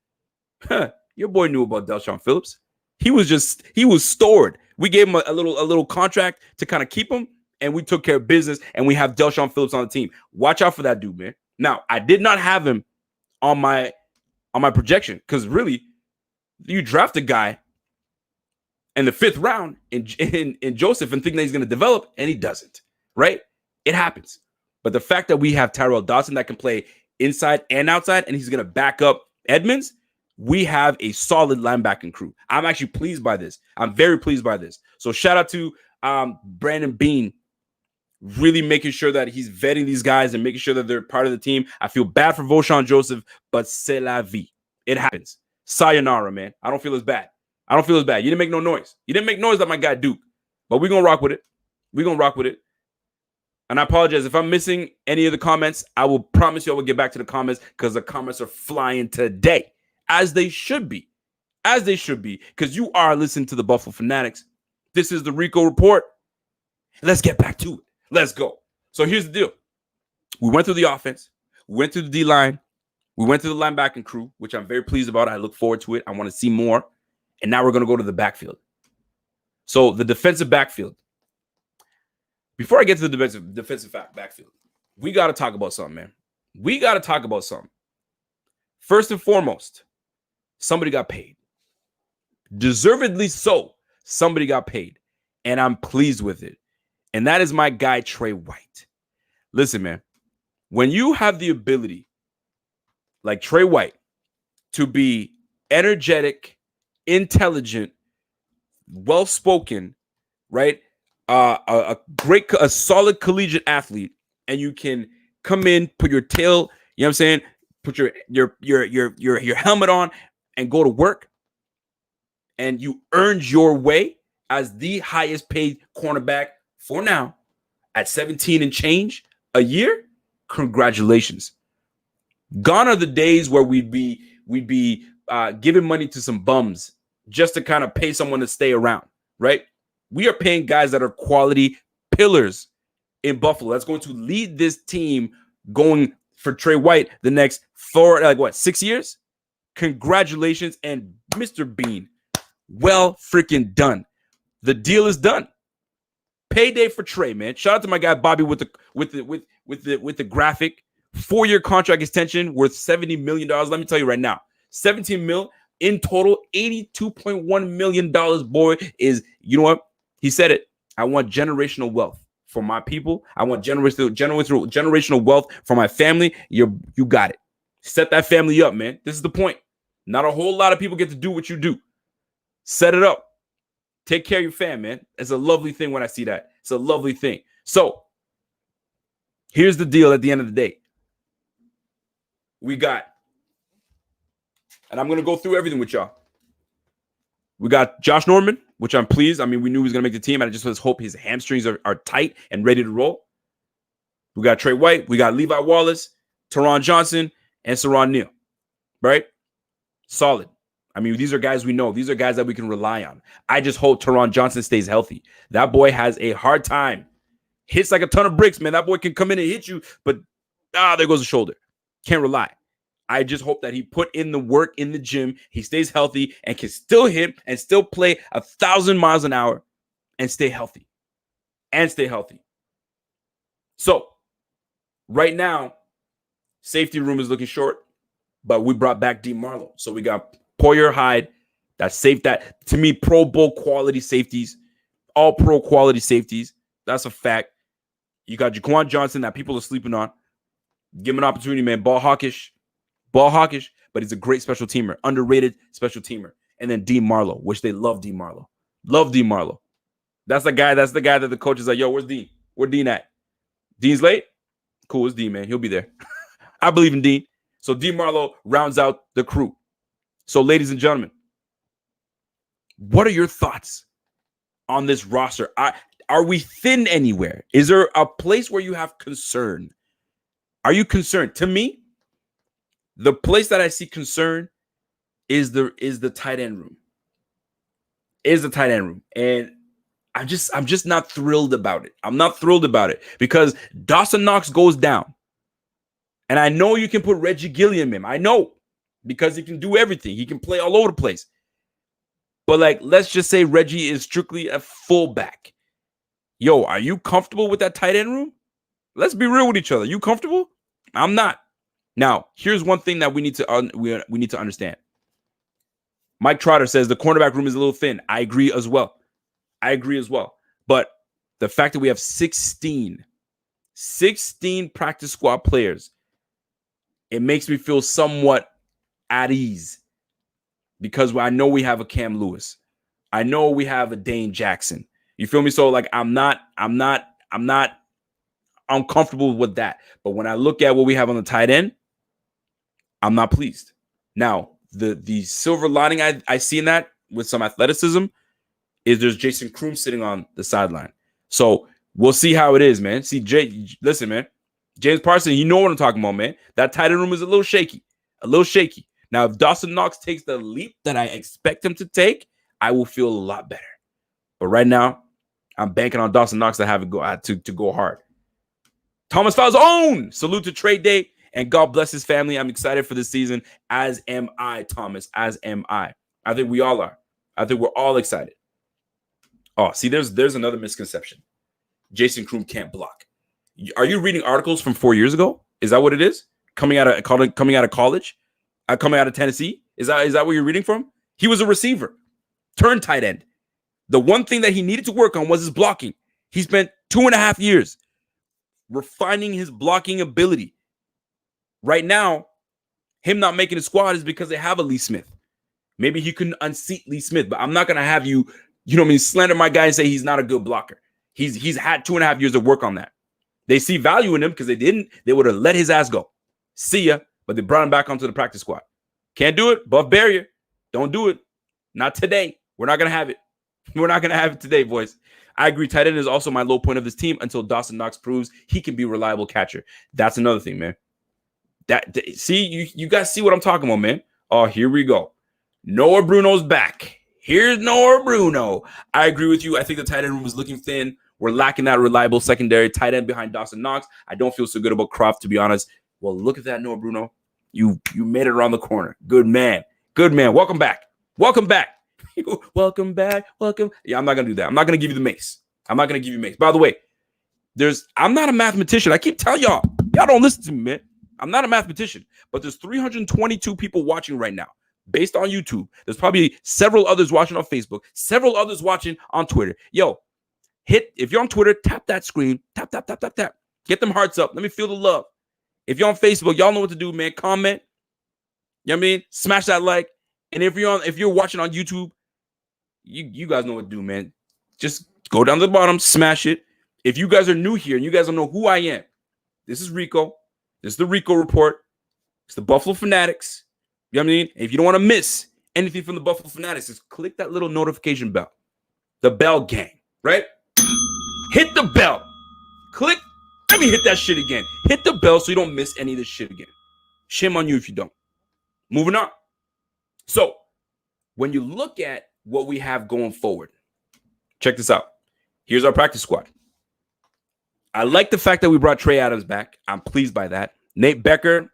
your boy knew about Del'Shawn Phillips. He was stored. We gave him a little contract to kind of keep him, and we took care of business, and we have Del'Shawn Phillips on the team. Watch out for that dude, man. Now, I did not have him on my projection, because really, you draft a guy in the 5th round in Joseph and think that he's going to develop, and he doesn't, right? It happens. But the fact that we have Tyrell Dotson that can play inside and outside, and he's going to back up Edmonds, we have a solid linebacking crew. I'm actually pleased by this. I'm very pleased by this. So shout out to Brandon Beane, really making sure that he's vetting these guys and making sure that they're part of the team. I feel bad for Voshon Joseph, but c'est la vie. It happens. Sayonara, man. I don't feel as bad. You didn't make no noise. You didn't make noise like my guy Duke. But we're going to rock with it. And I apologize if I'm missing any of the comments. I will promise you I will get back to the comments, because the comments are flying today, as they should be, because you are listening to the Buffalo Fanatics. This is the Rico Report. Let's get back to it. Let's go. So here's the deal. We went through the offense. We went through the D-line. We went through the linebacking crew, which I'm very pleased about. I look forward to it. I want to see more. And now we're going to go to the backfield. So the defensive backfield. Before I get to the defensive backfield, we got to talk about something, man. First and foremost, somebody got paid. Deservedly so. Somebody got paid. And I'm pleased with it. And that is my guy, Trey White. Listen, man, when you have the ability, like Trey White, to be energetic, intelligent, well-spoken, right? A solid collegiate athlete, and you can come in, put your tail, you know what I'm saying? Put your helmet on and go to work, and you earned your way as the highest paid cornerback for now at 17 and change a year. Congratulations. Gone are the days where we'd be giving money to some bums just to kind of pay someone to stay around, right? We are paying guys that are quality pillars in Buffalo. That's going to lead this team going for Trey White the next 6 years. Congratulations, and Mr. Beane, well freaking done. The deal is done. Payday for Trey, man. Shout out to my guy Bobby with the graphic. 4-year contract extension worth $70 million. Let me tell you right now, 17 mil in total, $82.1 million, boy, is, you know what? He said it. I want generational wealth for my people. I want generational wealth for my family. You got it. Set that family up, man. This is the point. Not a whole lot of people get to do what you do. Set it up. Take care of your fam, man. It's a lovely thing when I see that. It's a lovely thing. So here's the deal at the end of the day. We got, and I'm going to go through everything with y'all. We got Josh Norman, which I'm pleased. I mean, we knew he was going to make the team, and I just hope his hamstrings are tight and ready to roll. We got Trey White. We got Levi Wallace, Teron Johnson, and Saron Neal, right? Solid. I mean, these are guys we know. These are guys that we can rely on. I just hope Teron Johnson stays healthy. That boy has a hard time. Hits like a ton of bricks, man. That boy can come in and hit you, but there goes the shoulder. Can't rely. I just hope that he put in the work in the gym. He stays healthy and can still hit and still play 1,000 miles an hour and stay healthy. So right now, safety room is looking short, but we brought back D. Marlowe. So we got Poyer, Hyde, that safe, that to me, Pro Bowl quality safeties, all pro quality safeties. That's a fact. You got Jaquan Johnson that people are sleeping on. Give him an opportunity, man. Ball hawkish, but he's a great special teamer, underrated special teamer. And then D. Marlowe, which they love D. Marlowe. Love D. Marlowe. That's the guy that the coach is like, yo, where's Dean? Where Dean at? Dean's late? Cool, it's Dean, man. He'll be there. I believe in Dean. So D. Marlowe rounds out the crew. So, ladies and gentlemen, what are your thoughts on this roster? Are we thin anywhere? Is there a place where you have concern? Are you concerned? To me, the place that I see concern is the tight end room. And I'm just not thrilled about it. I'm not thrilled about it because Dawson Knox goes down. And I know you can put Reggie Gilliam in. I know, because he can do everything. He can play all over the place. But let's just say Reggie is strictly a fullback. Yo, are you comfortable with that tight end room? Let's be real with each other. You comfortable? I'm not. Now, here's one thing that we need to understand. Mike Trotter says the cornerback room is a little thin. I agree as well. But the fact that we have 16 practice squad players, it makes me feel somewhat at ease because I know we have a Cam Lewis. I know we have a Dane Jackson. You feel me? So I'm not uncomfortable with that. But when I look at what we have on the tight end, I'm not pleased. Now, the silver lining I see in that with some athleticism is there's Jason Kroom sitting on the sideline. So we'll see how it is, man. Listen, man. James Parsons, you know what I'm talking about, man. That tight end room is a little shaky. Now, if Dawson Knox takes the leap that I expect him to take, I will feel a lot better. But right now, I'm banking on Dawson Knox to have it to go hard. Thomas Falzone, salute to trade day, and God bless his family. I'm excited for this season, as am I, Thomas, as am I. I think we all are. I think we're all excited. Oh, see, there's another misconception. Jason Kroom can't block. Are you reading articles from 4 years ago? Is that what it is? Coming out of college, coming out of Tennessee? Is that what you're reading from? He was a receiver, turned tight end. The one thing that he needed to work on was his blocking. He spent 2.5 years refining his blocking ability. Right now, him not making the squad is because they have a Lee Smith. Maybe he couldn't unseat Lee Smith, but I'm not going to have you, slander my guy and say he's not a good blocker. He's had 2.5 years of work on that. They see value in him because they would have let his ass go. See ya, but they brought him back onto the practice squad. Can't do it. Buff barrier. Don't do it. Not today. We're not going to have it. We're not going to have it today, boys. I agree. Tight end is also my low point of this team until Dawson Knox proves he can be a reliable catcher. That's another thing, man. See, you guys see what I'm talking about, man. Oh, here we go. Noah Bruno's back. Here's Noah Bruno. I agree with you. I think the tight end room is looking thin. We're lacking that reliable secondary tight end behind Dawson Knox. I don't feel so good about Croft, to be honest. Well, look at that, Noah Bruno. You made it around the corner. Good man. Good man. Welcome back. Welcome back. Welcome back. Welcome. Yeah, I'm not going to do that. I'm not going to give you the mace. I'm not going to give you mace. By the way, I'm not a mathematician. I keep telling y'all don't listen to me, man. I'm not a mathematician, but there's 322 people watching right now based on YouTube. There's probably several others watching on Facebook, several others watching on Twitter. Yo, if you're on Twitter, tap that screen. Tap, tap, tap, tap, tap. Get them hearts up. Let me feel the love. If you're on Facebook, y'all know what to do, man. Comment. You know what I mean? Smash that like. And if you're watching on YouTube, you guys know what to do, man. Just go down to the bottom, smash it. If you guys are new here and you guys don't know who I am, this is Rico. This is the Rico Report. It's the Buffalo Fanatics. You know what I mean? If you don't want to miss anything from the Buffalo Fanatics, just click that little notification bell. The bell gang, right? Hit the bell. Click. Let me hit that shit again. Hit the bell so you don't miss any of this shit again. Shame on you if you don't. Moving on. So, when you look at what we have going forward, check this out. Here's our practice squad. I like the fact that we brought Trey Adams back. I'm pleased by that. Nate Becker,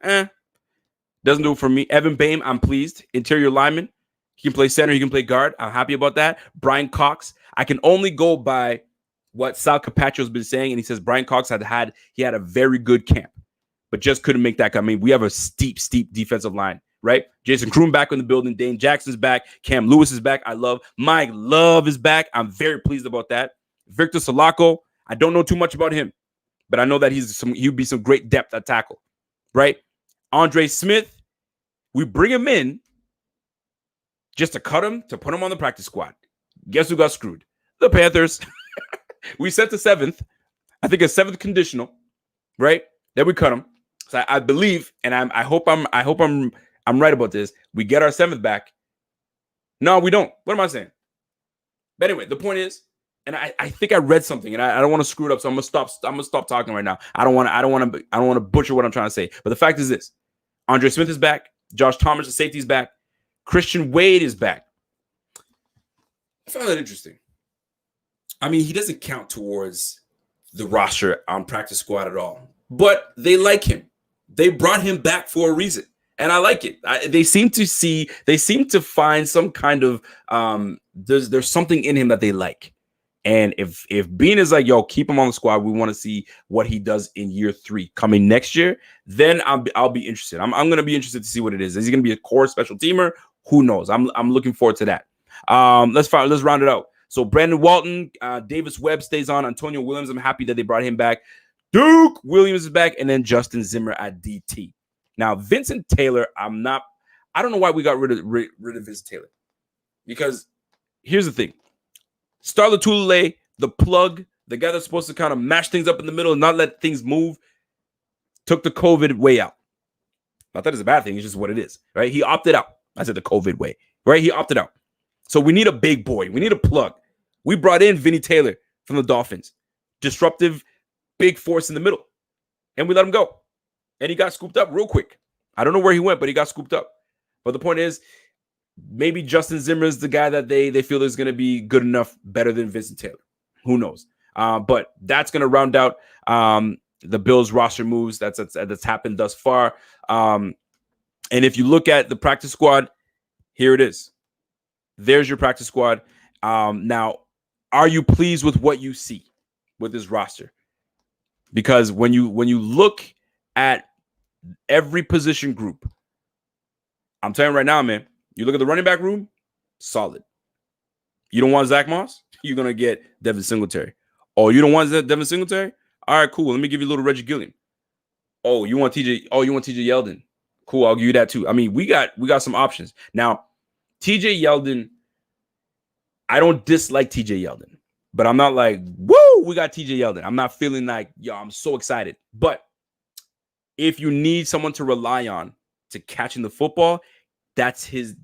doesn't do it for me. Evan Boehm, I'm pleased. Interior lineman. He can play center. He can play guard. I'm happy about that. Brian Cox. I can only go by what Sal Capaccio's been saying, and he says Brian Cox had a very good camp, but just couldn't make that. I mean, we have a steep defensive line, right? Jason Kroon back in the building. Dane Jackson's back. Cam Lewis is back. Mike Love is back. I'm very pleased about that. Victor Solaco. I don't know too much about him, but I know that he'd be some great depth at tackle, right? Andre Smith, we bring him in just to cut him, to put him on the practice squad. Guess who got screwed? The Panthers. We sent the 7th. I think a 7th conditional, right? Then we cut him. So I believe, and I hope I'm right about this. We get our 7th back. No, we don't. What am I saying? But anyway, the point is, and I think I read something, and I don't want to screw it up, so I'm gonna stop talking right now. I don't want to butcher what I'm trying to say. But the fact is this: Andre Smith is back. Josh Thomas, the safety, is back. Christian Wade is back. I found that interesting. I mean, he doesn't count towards the roster on practice squad at all, but they like him. They brought him back for a reason, and I like it. They seem to find some kind of there's something in him that they like. And if Beane is like, yo, keep him on the squad, we want to see what he does in year 3 coming next year, then I'll be interested. I'm going to be interested to see what it is. Is he going to be a core special teamer? Who knows? I'm looking forward to that. Let's round it out. So Brandon Walton, Davis Webb stays on. Antonio Williams, I'm happy that they brought him back. Duke Williams is back, and then Justin Zimmer at DT. Now Vincent Taylor, I don't know why we got rid of Vincent Taylor, because here's the thing. Starla Tulele, the plug, the guy that's supposed to kind of mash things up in the middle and not let things move, took the COVID way out. Not that it's a bad thing. It's just what it is, right? He opted out. I said the COVID way, right? He opted out. So we need a big boy. We need a plug. We brought in Vinny Taylor from the Dolphins. Disruptive, big force in the middle. And we let him go. And he got scooped up real quick. I don't know where he went, but he got scooped up. But the point is, maybe Justin Zimmer is the guy that they feel is going to be good enough, better than Vincent Taylor. Who knows? But that's going to round out the Bills roster moves that's happened thus far. And if you look at the practice squad, here it is. There's your practice squad. Now, are you pleased with what you see with this roster? Because when you look at every position group, I'm telling you right now, man, you look at the running back room, solid. You don't want Zach Moss? You're going to get Devin Singletary. Oh, you don't want Devin Singletary? All right, cool. Let me give you a little Reggie Gilliam. Oh, you want TJ? Oh, you want TJ Yeldon? Cool, I'll give you that too. I mean, we got some options. Now, TJ Yeldon, I don't dislike TJ Yeldon, but I'm not like, woo, we got TJ Yeldon. I'm not feeling like, yo, I'm so excited. But if you need someone to rely on to catching the football, that's his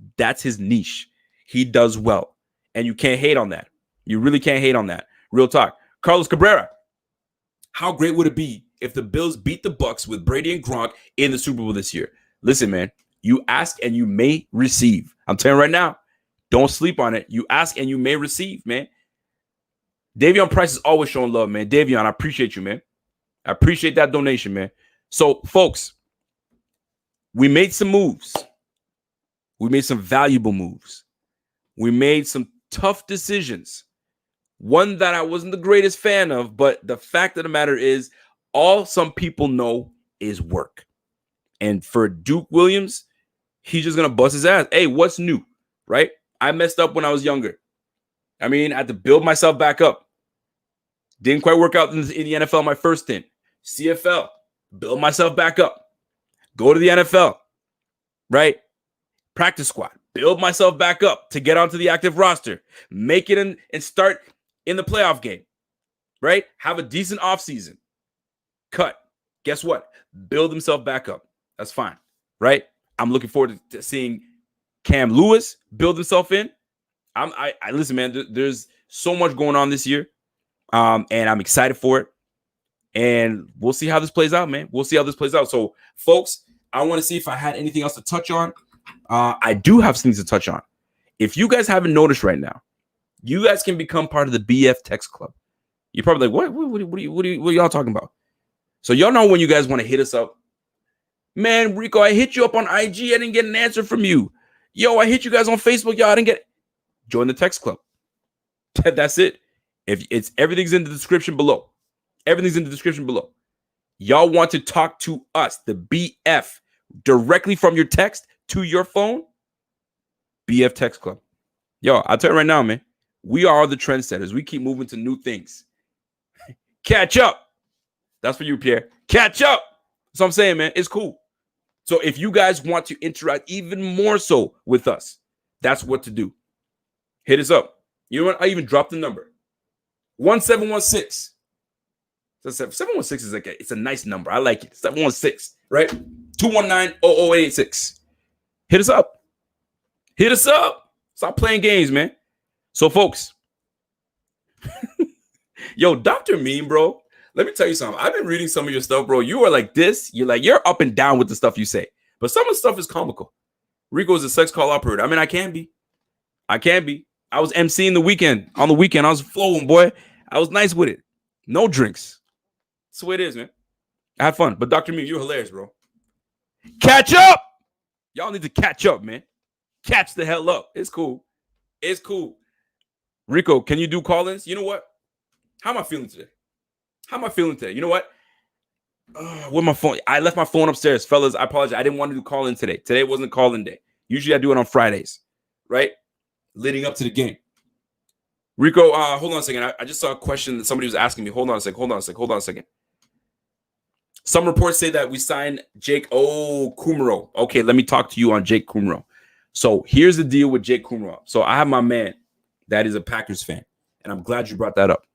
niche. He does well. And you can't hate on that. You really can't hate on that. Real talk. Carlos Cabrera. How great would it be if the Bills beat the Bucs with Brady and Gronk in the Super Bowl this year? Listen, man, you ask and you may receive. I'm telling you right now, don't sleep on it. You ask and you may receive, man. Davion Price is always showing love, man. Davion, I appreciate you, man. I appreciate that donation, man. So, folks, we made some moves. We made some valuable moves. We made some tough decisions. One that I wasn't the greatest fan of, but the fact of the matter is, all some people know is work. And for Duke Williams, he's just going to bust his ass. Hey, what's new, right? I messed up when I was younger. I mean, I had to build myself back up. Didn't quite work out in the NFL my first stint. CFL, build myself back up. Go to the NFL, right? Practice squad, build myself back up to get onto the active roster. Make it in and start in the playoff game, right? Have a decent offseason. Cut. Guess what? Build himself back up. That's fine, right? I'm looking forward to seeing Cam Lewis build himself in. I listen, man, there's so much going on this year, and I'm excited for it. And we'll see how this plays out, man. We'll see how this plays out. So, folks, I want to see if I had anything else to touch on. I do have things to touch on. If you guys haven't noticed right now, you guys can become part of the BF Text Club. You're probably like, what are y'all talking about? So y'all know when you guys want to hit us up. Man, Rico, I hit you up on IG. I didn't get an answer from you. Yo, I hit you guys on Facebook. Y'all didn't get it. Join the Text Club. That's it. If it's everything's in the description below. Everything's in the description below. Y'all want to talk to us, the BF, directly from your text to your phone? BF Text Club. Yo, I'll tell you right now, man. We are the trendsetters. We keep moving to new things. Catch up. That's for you, Pierre. Catch up. That's what I'm saying, man. It's cool. So if you guys want to interact even more so with us, that's what to do. Hit us up. You know what? I even dropped the number. 1716. So 716 is it's a nice number. I like it. 716, right? 219-00886. Hit us up. Hit us up. Stop playing games, man. So, folks, yo, Dr. Mean, bro, let me tell you something. I've been reading some of your stuff, bro. You are like this. You're up and down with the stuff you say. But some of the stuff is comical. Rico is a sex call operator. I mean, I can be. I was emceeing the weekend. On the weekend, I was flowing, boy. I was nice with it. No drinks. That's the way it is, man. I had fun. But Dr. Mean, you're hilarious, bro. Catch up. Y'all need to catch up, man. Catch the hell up. It's cool. It's cool. Rico, can you do call-ins? You know what? How am I feeling today? You know what? With my phone. I left my phone upstairs. Fellas, I apologize. I didn't want to do call-in today. Today wasn't call-in day. Usually I do it on Fridays, right? Leading up to the game. Rico, hold on a second. I just saw a question that somebody was asking me. Hold on a second. Some reports say that we signed Jake Kumro. Okay, let me talk to you on Jake Kumro. So here's the deal with Jake Kumro. So I have my man that is a Packers fan, and I'm glad you brought that up.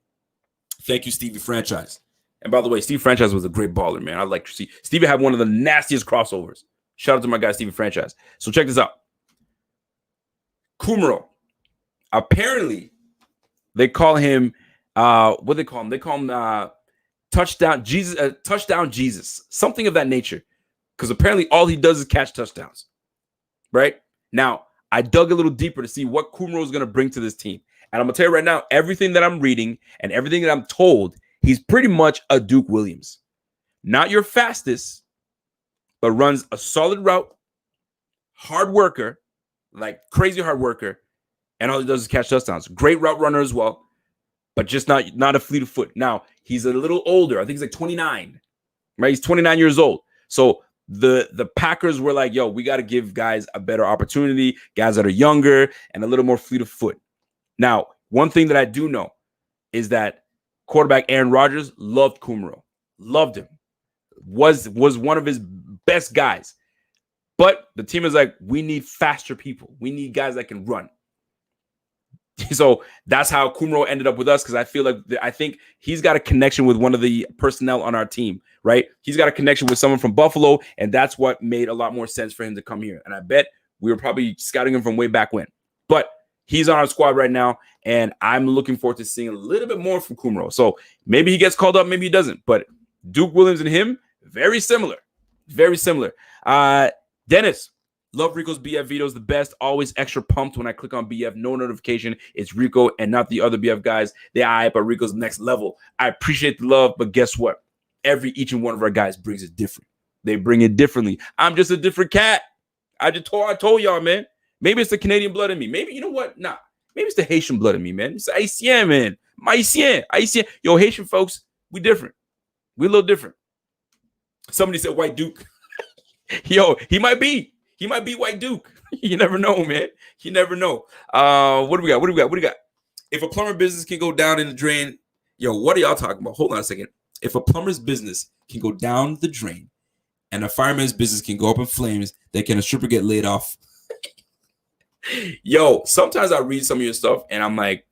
Thank you, Stevie Franchise. And by the way, Stevie Franchise was a great baller, man. I'd like to see. Stevie had one of the nastiest crossovers. Shout out to my guy, Stevie Franchise. So check this out. Kumro. Apparently, they call him, what do they call him? They call him Touchdown Jesus, something of that nature. Because apparently all he does is catch touchdowns. Right? Now, I dug a little deeper to see what Kumro is going to bring to this team. And I'm going to tell you right now, everything that I'm reading and everything that I'm told, he's pretty much a Duke Williams. Not your fastest, but runs a solid route, hard worker, like crazy hard worker, and all he does is catch touchdowns. Great route runner as well, but just not a fleet of foot. Now, he's a little older. I think he's like 29, right? He's 29 years old. So the Packers were like, yo, we got to give guys a better opportunity, guys that are younger and a little more fleet of foot. Now, one thing that I do know is that quarterback Aaron Rodgers loved Kumaro, loved him, was one of his best guys. But the team is like, we need faster people. We need guys that can run. So that's how Kumaro ended up with us, because I think he's got a connection with one of the personnel on our team, right? He's got a connection with someone from Buffalo, and that's what made a lot more sense for him to come here. And I bet we were probably scouting him from way back when. But he's on our squad right now, and I'm looking forward to seeing a little bit more from Kumaro. So maybe he gets called up, maybe he doesn't. But Duke Williams and him, very similar. Very similar. Dennis. Love Rico's BF videos, the best. Always extra pumped when I click on BF. No notification. It's Rico and not the other BF guys. They hype, but Rico's next level. I appreciate the love, but guess what? Each and one of our guys brings it different. They bring it differently. I'm just a different cat. I told y'all, man. Maybe it's the Canadian blood in me. Maybe, you know what? Nah. Maybe it's the Haitian blood in me, man. It's Haitian, man. Haitian. Yo, Haitian folks, we different. We a little different. Somebody said White Duke. Yo, he might be. He might be White Duke. You never know, man. You never know. What do we got? If a plumber business can go down in the drain, yo, what are y'all talking about? Hold on a second. If a plumber's business can go down the drain and a fireman's business can go up in flames, then can a stripper get laid off? Yo, sometimes I read some of your stuff and I'm like,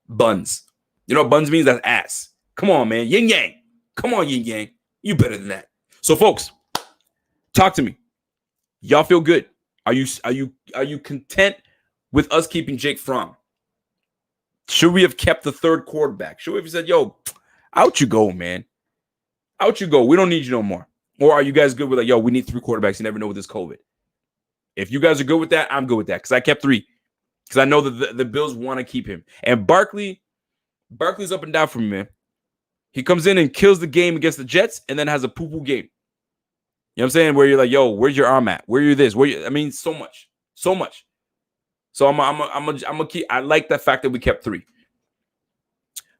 buns. You know what buns means? That's ass. Come on, man. Yin yang. Come on, yin yang. You better than that. So, folks, talk to me. Y'all feel good? Are you content with us keeping Jake Fromm? Should we have kept the third quarterback? Should we have said, yo, out you go, man. Out you go. We don't need you no more. Or are you guys good with like, yo, we need 3 quarterbacks. You never know with this COVID. If you guys are good with that, I'm good with that, because I kept 3. Because I know that the Bills want to keep him. And Barkley's up and down for me, man. He comes in and kills the game against the Jets and then has a poo-poo game. You know what I'm saying? Where you're like, yo, where's your arm at? Where you this? So much. So I'm gonna keep. I like the fact that we kept 3.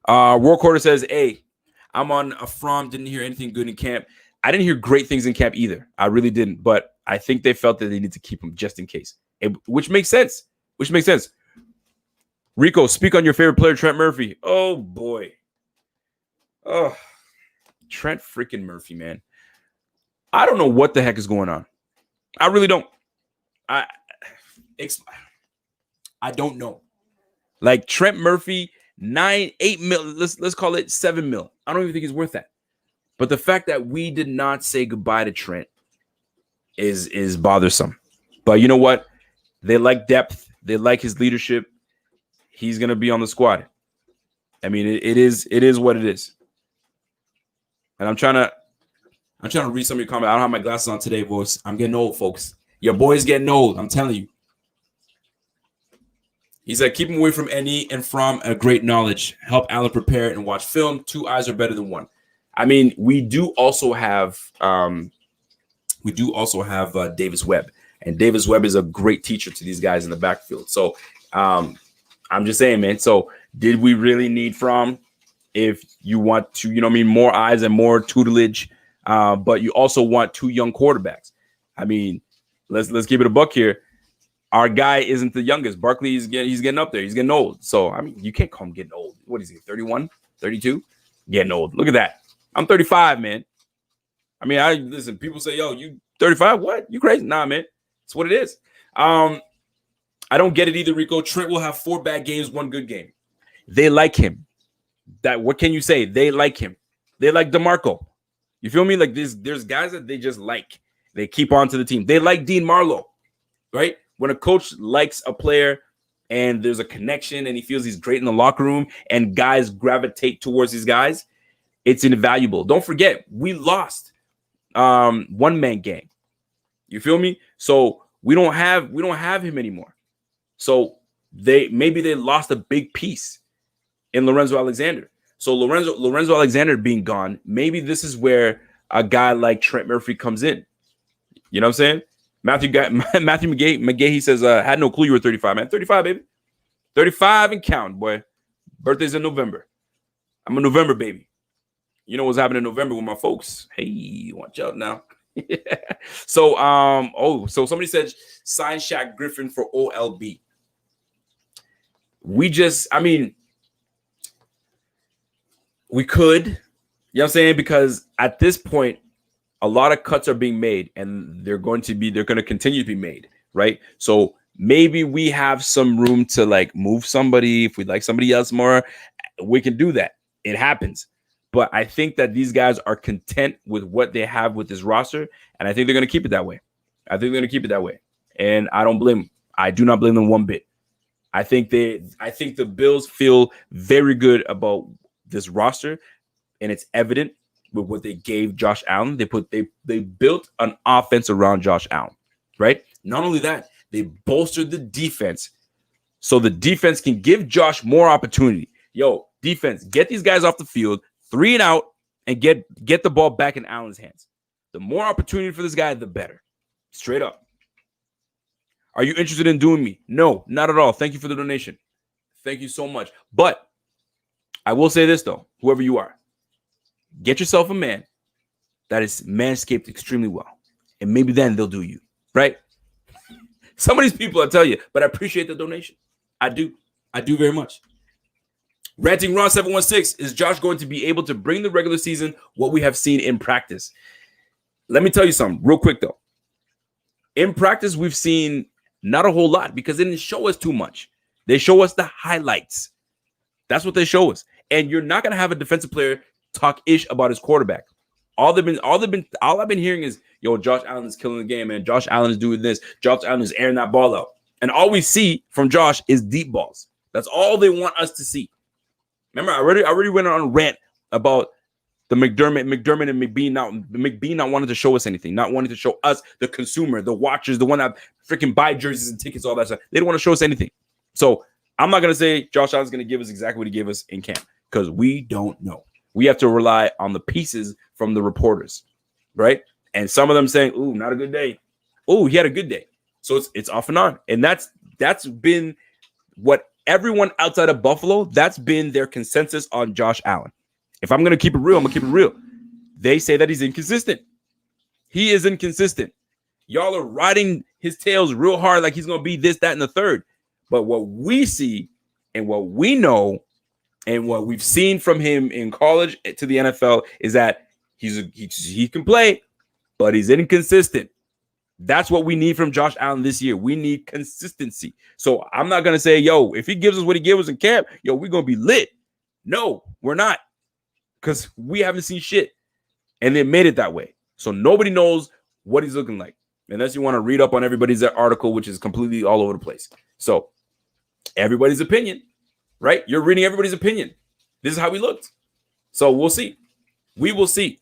War Quarter says, hey, I'm on a Fromm. Didn't hear anything good in camp. I didn't hear great things in camp either. I really didn't. But I think they felt that they need to keep him just in case, which makes sense. Rico, speak on your favorite player, Trent Murphy. Oh boy. Oh, Trent freaking Murphy, man. I don't know what the heck is going on. I really don't. I don't know. Like Trent Murphy, 8 mil. Let's call it 7 mil. I don't even think he's worth that. But the fact that we did not say goodbye to Trent is bothersome. But you know what? They like depth. They like his leadership. He's gonna be on the squad. I mean, it is what it is. And I'm trying to read some of your comments. I don't have my glasses on today, boys. I'm getting old, folks. Your boy's getting old. I'm telling you. He said, keep him away from any and from a great knowledge. Help Allen prepare and watch film. 2 eyes are better than 1. I mean, we do also have Davis Webb. And Davis Webb is a great teacher to these guys in the backfield. So I'm just saying, man. So did we really need Fromm? If you want to, more eyes and more tutelage, but you also want 2 young quarterbacks. I mean, let's keep it a buck here. Our guy isn't the youngest. Barkley he's getting up there. He's getting old. So I mean, you can't call him getting old. What is he? 31, 32? Getting old. Look at that. I'm 35, man. I mean, listen. People say, "Yo, you 35? What? You crazy?" Nah, man. It's what it is. I don't get it either, Rico. Trent will have 4 bad games, 1 good game. They like him. What can you say? They like him. They like DeMarco. You feel me? Like there's guys that they just like. They keep on to the team. They like Dean Marlowe, right? When a coach likes a player and there's a connection and he feels he's great in the locker room and guys gravitate towards these guys, it's invaluable. Don't forget, we lost one-man gang. You feel me? So we don't have him anymore. So maybe they lost a big piece in Lorenzo Alexander. So Lorenzo Alexander being gone, maybe this is where a guy like Trent Murphy comes in. You know what I'm saying? Matthew McGahee, he says, had no clue you were 35, man. 35, baby. 35 and count, boy. Birthday's in November. I'm a November baby. You know what's happening in November with my folks. Hey, watch out now. So, so somebody said sign Shaq Griffin for OLB. We could, you know what I'm saying? Because at this point, a lot of cuts are being made and they're going to continue to be made, right? So maybe we have some room to like move somebody. If we like somebody else more, we can do that. It happens. But I think that these guys are content with what they have with this roster. And I think they're going to keep it that way. And I don't blame them. I do not blame them one bit. I think the Bills feel very good about this roster, and it's evident with what they gave Josh Allen. They built an offense around Josh Allen, right? Not only that, they bolstered the defense so the defense can give Josh more opportunity. Yo, defense, get these guys off the field, 3 and out, and get the ball back in Allen's hands. The more opportunity for this guy, the better. Straight up. Are you interested in doing me? No, not at all. Thank you for the donation. Thank you so much. But I will say this, though, whoever you are, get yourself a man that is manscaped extremely well. And maybe then they'll do you, right? Some of these people, I tell you, but I appreciate the donation. I do. I do very much. Ranting Ron 716, is Josh going to be able to bring the regular season what we have seen in practice? Let me tell you something real quick, though. In practice, we've seen not a whole lot because they didn't show us too much. They show us the highlights. That's what they show us. And you're not going to have a defensive player talk ish about his quarterback. All I've been hearing is, yo, Josh Allen is killing the game, man. Josh Allen is doing this. Josh Allen is airing that ball out. And all we see from Josh is deep balls. That's all they want us to see. Remember, I already went on a rant about the McDermott and McBeane not wanting to show us anything, not wanting to show us, the consumer, the watchers, the one that freaking buy jerseys and tickets, all that stuff. They don't want to show us anything. So I'm not going to say Josh Allen's going to give us exactly what he gave us in camp because we don't know. We have to rely on the pieces from the reporters, right? And some of them saying, ooh, not a good day. Oh, he had a good day. So it's off and on. And that's been what everyone outside of Buffalo, that's been their consensus on Josh Allen. If I'm going to keep it real, I'm going to keep it real. They say that he's inconsistent. He is inconsistent. Y'all are riding his tails real hard like he's going to be this, that, and the third. But what we see and what we know and what we've seen from him in college to the NFL is that he can play, but he's inconsistent. That's what we need from Josh Allen this year. We need consistency. So I'm not going to say, yo, if he gives us what he gave us in camp, yo, we're going to be lit. No, we're not. Because we haven't seen shit. And they made it that way. So nobody knows what he's looking like. Unless you want to read up on everybody's article, which is completely all over the place. So everybody's opinion, right? You're reading everybody's opinion. This is how he looked. So we'll see. We will see.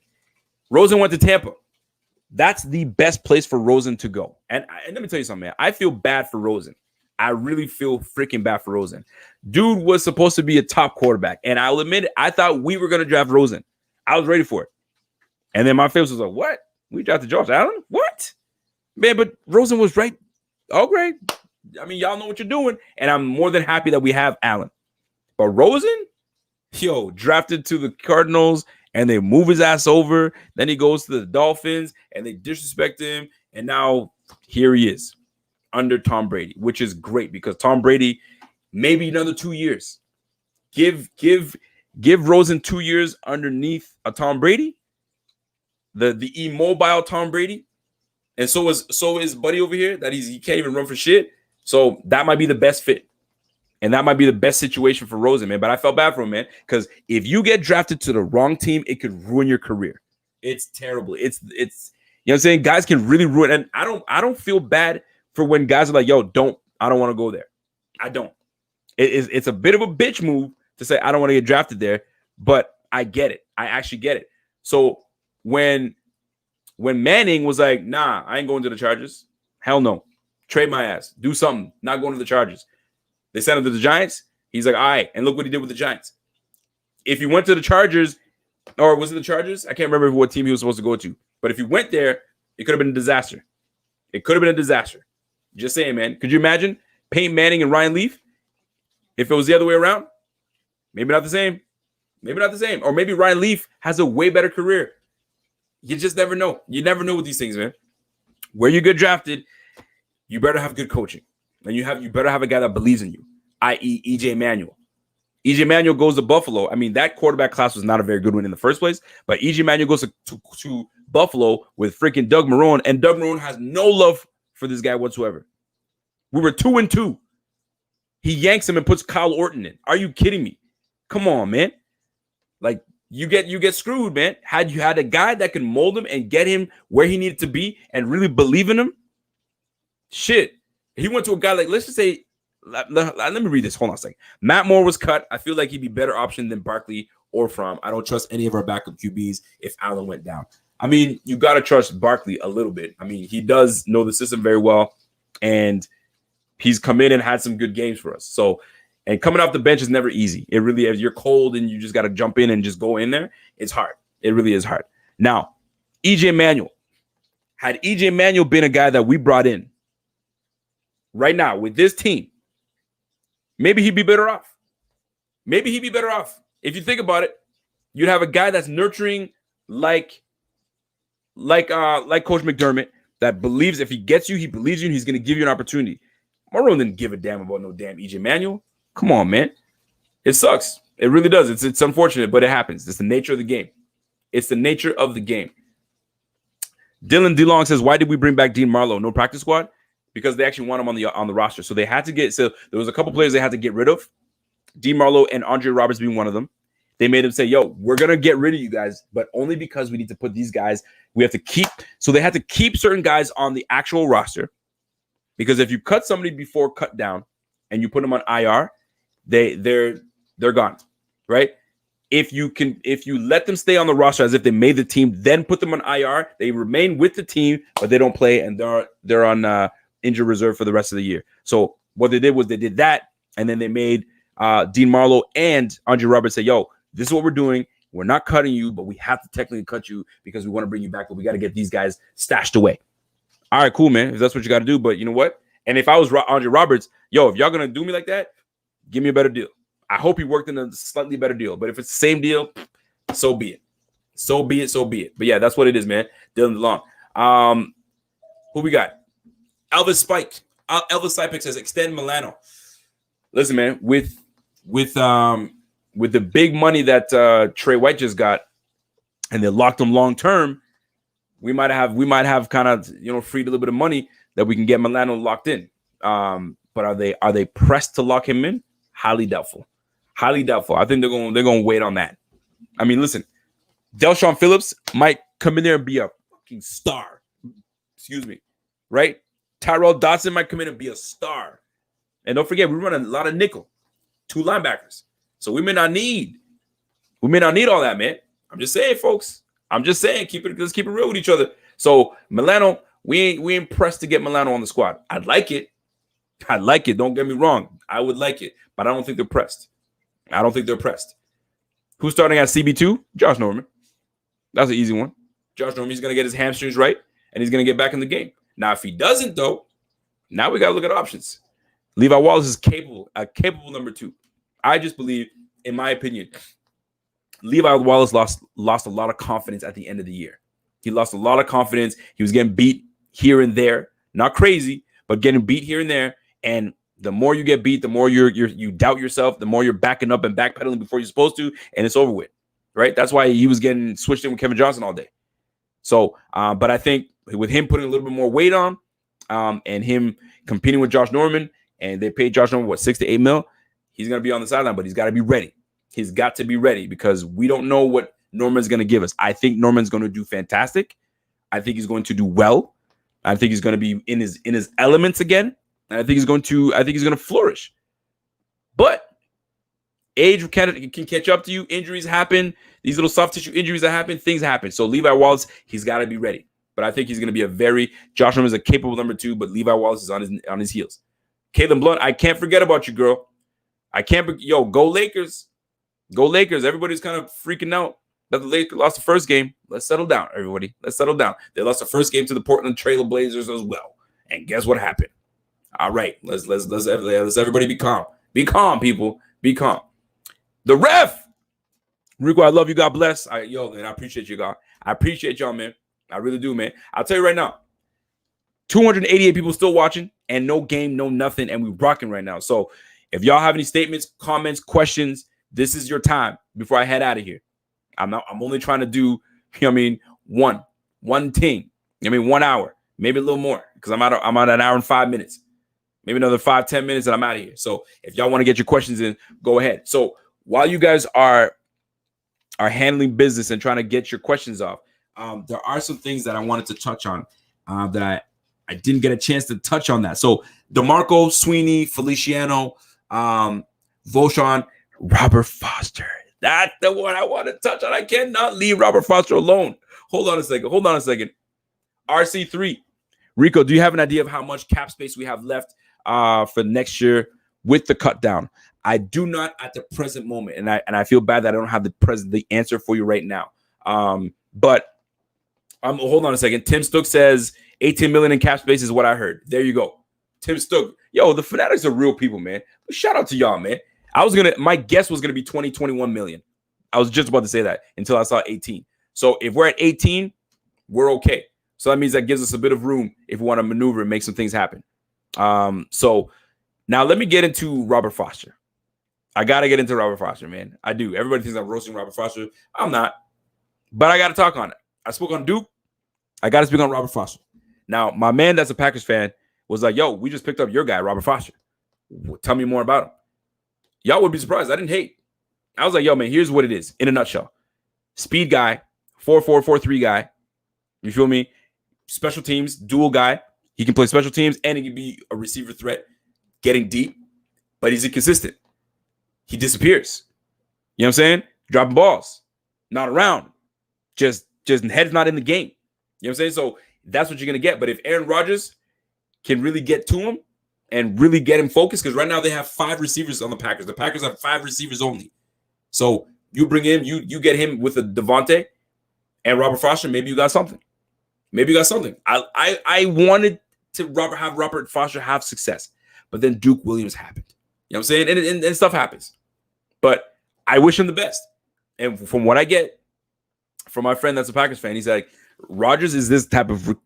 Rosen went to Tampa. That's the best place for Rosen to go. And let me tell you something, man. I feel bad for Rosen. I really feel freaking bad for Rosen. Dude was supposed to be a top quarterback. And I'll admit it, I thought we were going to draft Rosen. I was ready for it. And then my face was like, what? We drafted Josh Allen? What? Man, but Rosen was right. Oh, great. I mean, y'all know what you're doing. And I'm more than happy that we have Allen. But Rosen, yo, drafted to the Cardinals, and they move his ass over. Then he goes to the Dolphins, and they disrespect him. And now here he is under Tom Brady, which is great because Tom Brady, maybe another 2 years. Give Rosen 2 years underneath a Tom Brady, the immobile Tom Brady. And so is Buddy over here that he can't even run for shit. So that might be the best fit. And that might be the best situation for Rosen, man. But I felt bad for him, man, because if you get drafted to the wrong team, it could ruin your career. It's terrible. It's you know what I'm saying? Guys can really ruin. And I don't feel bad for when guys are like, yo, I don't want to go there. I don't. It's a bit of a bitch move to say I don't want to get drafted there, but I get it. I actually get it. So when Manning was like, nah, I ain't going to the Chargers. Hell no. Trade my ass. Do something. Not going to the Chargers. They sent him to the Giants. He's like, all right. And look what he did with the Giants. If he went to the Chargers, or was it the Chargers? I can't remember what team he was supposed to go to. But if he went there, it could have been a disaster. It could have been a disaster. Just saying, man. Could you imagine Peyton Manning and Ryan Leaf? If it was the other way around? Maybe not the same. Maybe not the same. Or maybe Ryan Leaf has a way better career. You just never know. You never know with these things, man. Where you get drafted, you better have good coaching. And you better have a guy that believes in you, i.e. EJ Manuel. EJ Manuel goes to Buffalo. I mean, that quarterback class was not a very good one in the first place, but EJ Manuel goes to Buffalo with freaking Doug Marrone, and Doug Marrone has no love for this guy whatsoever. We were 2-2. He yanks him and puts Kyle Orton in. Are you kidding me? Come on, man. Like, you get screwed, man. Had you had a guy that could mold him and get him where he needed to be and really believe in him, shit. He went to a guy like, let's just say, let me read this. Hold on a second. Matt Moore was cut. I feel like he'd be better option than Barkley or Fromm. I don't trust any of our backup QBs if Allen went down. I mean, you got to trust Barkley a little bit. I mean, he does know the system very well, and he's come in and had some good games for us. So, and coming off the bench is never easy. It really is. You're cold and you just got to jump in and just go in there. It's hard. It really is hard. Now, EJ Manuel. Had EJ Manuel been a guy that we brought in right now with this team, maybe he'd be better off. Maybe he'd be better off. If you think about it, you'd have a guy that's nurturing like Coach McDermott that believes if he gets you, he believes you, and he's going to give you an opportunity. Marrone didn't give a damn about no damn EJ Manuel. Come on, man. It sucks. It really does. It's unfortunate, but it happens. It's the nature of the game. It's the nature of the game. Dylan DeLong says, why did we bring back Dean Marlowe? No practice squad? Because they actually want him on the roster. So they had to there was a couple players they had to get rid of. Dean Marlowe and Andre Roberts being one of them. They made him say, yo, we're going to get rid of you guys, but only because we need to put these guys, we have to keep. So they had to keep certain guys on the actual roster. Because if you cut somebody before cut down and you put them on IR, they're gone, right? If you let them stay on the roster as if they made the team, then put them on IR, they remain with the team, but they don't play, and they're on injured reserve for the rest of the year. So what they did was they did that, and then they made Dean Marlowe and Andre Roberts say, yo, this is what we're doing. We're not cutting you, but we have to technically cut you because we want to bring you back, but we got to get these guys stashed away. All right, cool, man, if that's what you got to do. But you know what? And if I was Andre Roberts, yo, if y'all going to do me like that, give me a better deal. I hope he worked in a slightly better deal. But if it's the same deal, so be it. So be it, so be it. But yeah, that's what it is, man. Dylan DeLong. Who we got? Elvis Spike. Elvis Spike says, extend Milano. Listen, man, with the big money that Trey White just got, and they locked him long term, we might have kind of freed a little bit of money that we can get Milano locked in. But are they pressed to lock him in? Highly doubtful. Highly doubtful. I think they're going to wait on that. I mean, listen, Delshon Phillips might come in there and be a fucking star. Excuse me, right? Tyrell Dodson might come in and be a star. And don't forget, we run a lot of nickel, 2 linebackers. So we may not need all that, man. I'm just saying, folks. I'm just saying, let's keep it real with each other. So Milano, we ain't pressed to get Milano on the squad. I'd like it. Don't get me wrong. I would like it, but I don't think they're pressed. Who's starting at CB2? Josh Norman. That's an easy one. Josh Norman, he's going to get his hamstrings right, and he's going to get back in the game. Now, if he doesn't, though, now we got to look at options. Levi Wallace is a capable number 2. I just believe, in my opinion, Levi Wallace lost a lot of confidence at the end of the year. He lost a lot of confidence. He was getting beat here and there. Not crazy, but getting beat here and there. And the more you get beat, the more you doubt yourself, the more you're backing up and backpedaling before you're supposed to, and it's over with, right? That's why he was getting switched in with Kevin Johnson all day. So, but I think with him putting a little bit more weight on, and him competing with Josh Norman, and they paid Josh Norman, $6 to $8 million, he's going to be on the sideline, but he's got to be ready. He's got to be ready because we don't know what Norman's going to give us. I think Norman's going to do fantastic. I think he's going to do well. I think he's going to be in his elements again. And I think he's going to flourish. But age can catch up to you. Injuries happen. These little soft tissue injuries that happen, things happen. So Levi Wallace, he's got to be ready. But I think he's going to be Josh Norman is a capable number 2, but Levi Wallace is on his heels. Caitlin Blunt, I can't forget about you, girl. Go Lakers. Go Lakers. Everybody's kind of freaking out that the Lakers lost the first game. Let's settle down, everybody. Let's settle down. They lost the first game to the Portland Trail Blazers as well. And guess what happened? All right, let's everybody be calm. Be calm, people. Be calm. The ref. Rico, I love you. God bless. Man, I appreciate you, God. I appreciate y'all, man. I really do, man. I'll tell you right now, 288 people still watching, and no game, no nothing, and we're rocking right now. So if y'all have any statements, comments, questions, This is your time before I head out of here. I'm only trying to do, one thing. 1 hour, maybe a little more, because I'm at an hour and 5 minutes. Maybe another 5-10 minutes and I'm out of here. So if y'all want to get your questions in, go ahead. So while you guys are handling business and trying to get your questions off, there are some things that I wanted to touch on that I didn't get a chance to touch on that. So DeMarco, Sweeney, Feliciano, Vaughn, Robert Foster. That's the one I want to touch on. I cannot leave Robert Foster alone. Hold on a second. RC3. Rico, do you have an idea of how much cap space we have left for next year with the cut down? I do not at the present moment, and I feel bad that I don't have the answer for you right now. But hold on a second. Tim Stook says 18 million in cap space is what I heard. There you go. Tim Stook. Yo, the Fanatics are real people, man. Shout out to y'all, man. My guess was gonna be 21 million. I was just about to say that until I saw 18. So if we're at 18, we're okay. So that means that gives us a bit of room if we want to maneuver and make some things happen. So now let me get into Robert Foster. I got to get into Robert Foster, man. I do. Everybody thinks I'm roasting Robert Foster. I'm not. But I got to talk on it. I spoke on Duke. I got to speak on Robert Foster. Now, my man that's a Packers fan was like, yo, we just picked up your guy, Robert Foster. Tell me more about him. Y'all would be surprised. I didn't hate. I was like, yo, man, here's what it is in a nutshell. Speed guy, 4-4, 4-3 guy. You feel me? Special teams, dual guy. He can play special teams and he can be a receiver threat, getting deep, but he's inconsistent. He disappears. You know what I'm saying? Dropping balls, not around, just head's not in the game. You know what I'm saying? So that's what you're going to get. But if Aaron Rodgers can really get to him and really get him focused, because right now they have 5 receivers on the Packers. The Packers have 5 receivers only. So you bring him, you get him with a Devontae and Robert Foster, maybe you got something. I wanted to have Robert Foster have success, but then Duke Williams happened. You know what I'm saying? And stuff happens. But I wish him the best. And from what I get from my friend that's a Packers fan, he's like, Rodgers is this type of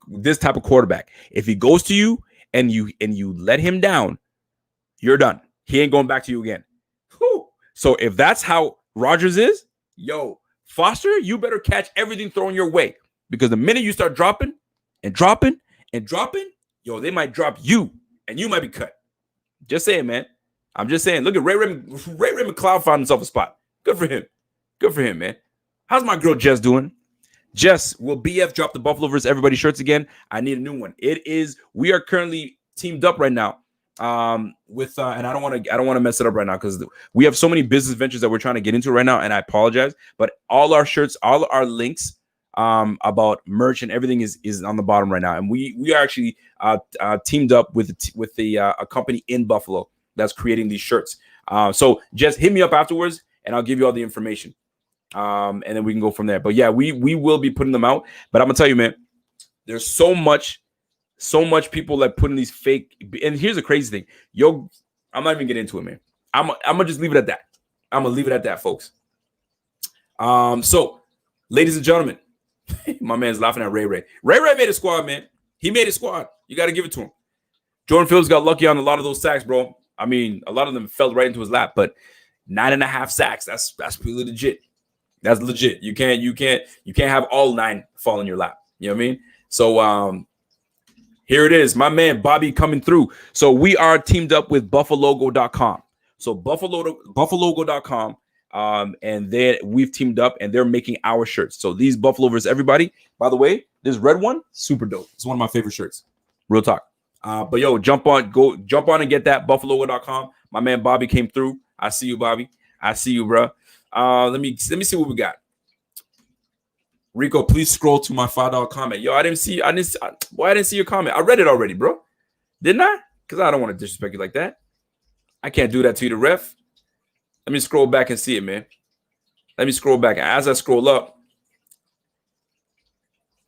quarterback. If he goes to you and you let him down, you're done. He ain't going back to you again. Whew. So if that's how Rodgers is, yo, Foster, you better catch everything thrown your way. Because the minute you start dropping, yo, they might drop you and you might be cut. Just saying, man. I'm just saying. Look at Ray McLeod found himself a spot. Good for him, man. How's my girl Jess doing? Jess, will BF drop the Buffalo vs. Everybody shirts again? I need a new one. We are currently teamed up right now with and I don't want to mess it up right now because we have so many business ventures that we're trying to get into right now, and I apologize. But all our shirts, all our links about merch and everything is on the bottom right now, and we are actually teamed up with a company in Buffalo that's creating these shirts. So just hit me up afterwards, and I'll give you all the information, and then we can go from there. But yeah, we will be putting them out. But I'm gonna tell you, man, there's so much people that put in these fake. And here's the crazy thing, yo, I'm not even getting into it, man. I'm gonna just leave it at that. I'm gonna leave it at that, folks. So, ladies and gentlemen. My man's laughing at Ray. Ray made a squad, man. He made a squad. You got to give it to him. Jordan Phillips got lucky on a lot of those sacks, bro. I mean, a lot of them fell right into his lap, but 9.5 sacks. That's pretty legit. That's legit. You can't have all 9 fall in your lap. You know what I mean? So here it is. My man Bobby coming through. So we are teamed up with buffalogo.com. So buffalogo.com. And we've teamed up and they're making our shirts. So these Buffalo vs. Everybody, by the way, this red one, super dope. It's one of my favorite shirts. Real talk. But yo, jump on and get that buffalo.com. My man Bobby came through. I see you, Bobby. I see you, bro. Let me see what we got. Rico, please scroll to my $5 comment. Yo, I didn't see your comment. I read it already, bro. Didn't I? Because I don't want to disrespect you like that. I can't do that to you, the ref. Let me scroll back and see it, man. Let me scroll back. As I scroll up,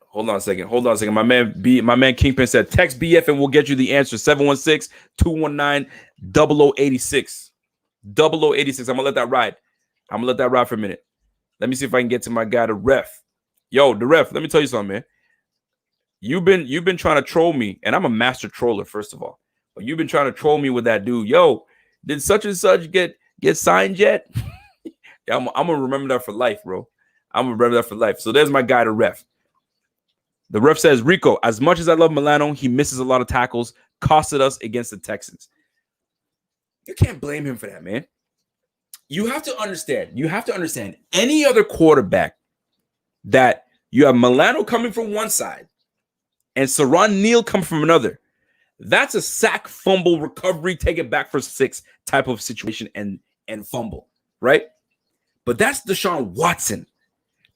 hold on a second. My man Kingpin said, text BF and we'll get you the answer. 716-219-0086. 0086. I'm gonna let that ride. For a minute. Let me see if I can get to my guy, the ref. Yo, the ref. Let me tell you something, man. You've been trying to troll me, and I'm a master troller, first of all. But you've been trying to troll me with that dude. Yo, did such and such get signed yet? Yeah, I'm gonna remember that for life, bro. I'm gonna remember that for life. So there's my guy, the ref. The ref says, Rico, as much as I love Milano, he misses a lot of tackles, costed us against the Texans. You can't blame him for that, man. You have to understand any other quarterback that you have Milano coming from one side and Saron Neal coming from another. That's a sack, fumble, recovery, take it back for 6 type of situation and fumble, right? But that's Deshaun Watson.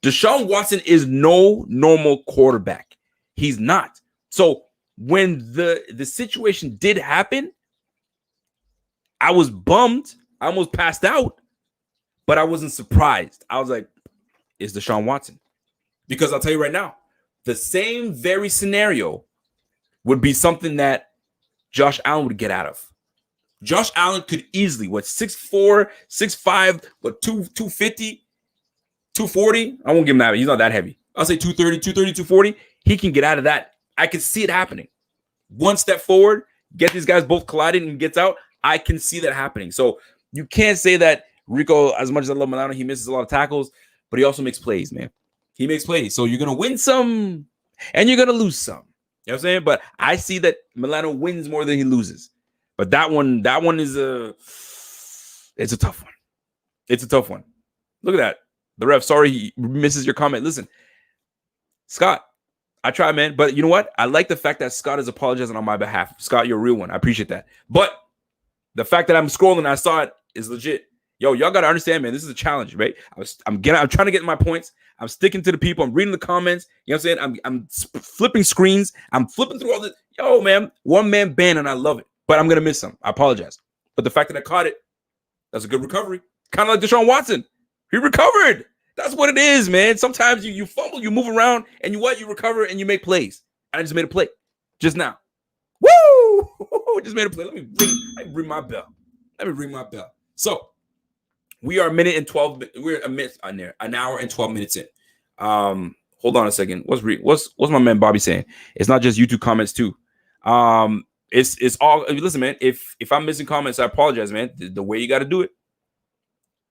Deshaun Watson is no normal quarterback. He's not. So when the situation did happen, I was bummed. I almost passed out, but I wasn't surprised. I was like, it's Deshaun Watson. Because I'll tell you right now, the same very scenario would be something that Josh Allen would get out of. Josh Allen could easily, 6'4", 6'5", 250, 240. I won't give him that. He's not that heavy. I'll say 230, 240. He can get out of that. I can see it happening. One step forward, get these guys both colliding and gets out. I can see that happening. So you can't say that Rico, as much as I love Milano, he misses a lot of tackles, but he also makes plays, man. He makes plays. So you're going to win some and you're going to lose some. You know what I'm saying? But I see that Milano wins more than he loses. But that one is it's a tough one. It's a tough one. Look at that. The ref, sorry he misses your comment. Listen, Scott, I try, man. But you know what? I like the fact that Scott is apologizing on my behalf. Scott, you're a real one. I appreciate that. But the fact that I'm scrolling and I saw it is legit. Yo, y'all got to understand, man. This is a challenge, right? I'm trying to get my points. I'm sticking to the people. I'm reading the comments. You know what I'm saying? I'm flipping screens. I'm flipping through all this. Yo, man, one man band, and I love it. But I'm going to miss some. I apologize. But the fact that I caught it, that's a good recovery. Kind of like Deshaun Watson. He recovered. That's what it is, man. Sometimes you fumble, you move around, and you recover and you make plays. I just made a play just now. Woo! Just made a play. Let me ring my bell. So we are a minute and 12. We're a minute on there, an hour and 12 minutes in. Hold on a second. What's my man Bobby saying? It's not just YouTube comments too. It's all. Listen, man. If I'm missing comments, I apologize, man. The way you got to do it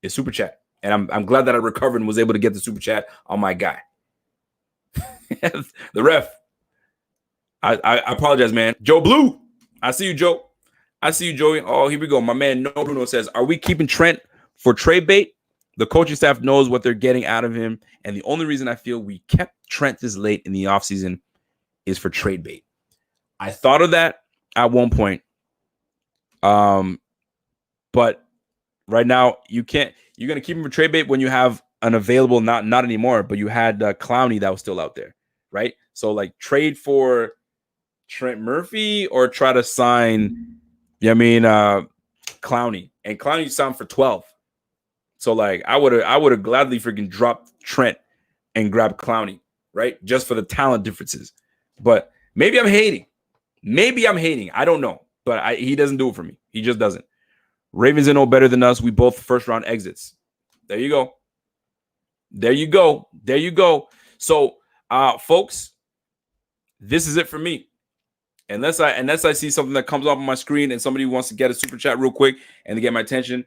is super chat, and I'm glad that I recovered and was able to get the super chat on my guy, the ref. I apologize, man. Joe Blue, I see you, Joe. I see you, Joey. Oh, here we go. My man No Bruno says, "Are we keeping Trent for trade bait? The coaching staff knows what they're getting out of him, and the only reason I feel we kept Trent this late in the offseason is for trade bait." I thought of that at one point, but right now you can't. You're gonna keep him for trade bait when you have an available, not anymore, but you had Clowney that was still out there, right? So like trade for Trent Murphy or try to sign, Clowney, and Clowney signed for 12. So like I would have gladly freaking dropped Trent and grabbed Clowney, right? Just for the talent differences. But maybe I'm hating. I don't know. But he doesn't do it for me. He just doesn't. Ravens are no better than us. We both first round exits. There you go. So folks, this is it for me. Unless I see something that comes up on my screen and somebody wants to get a super chat real quick and to get my attention.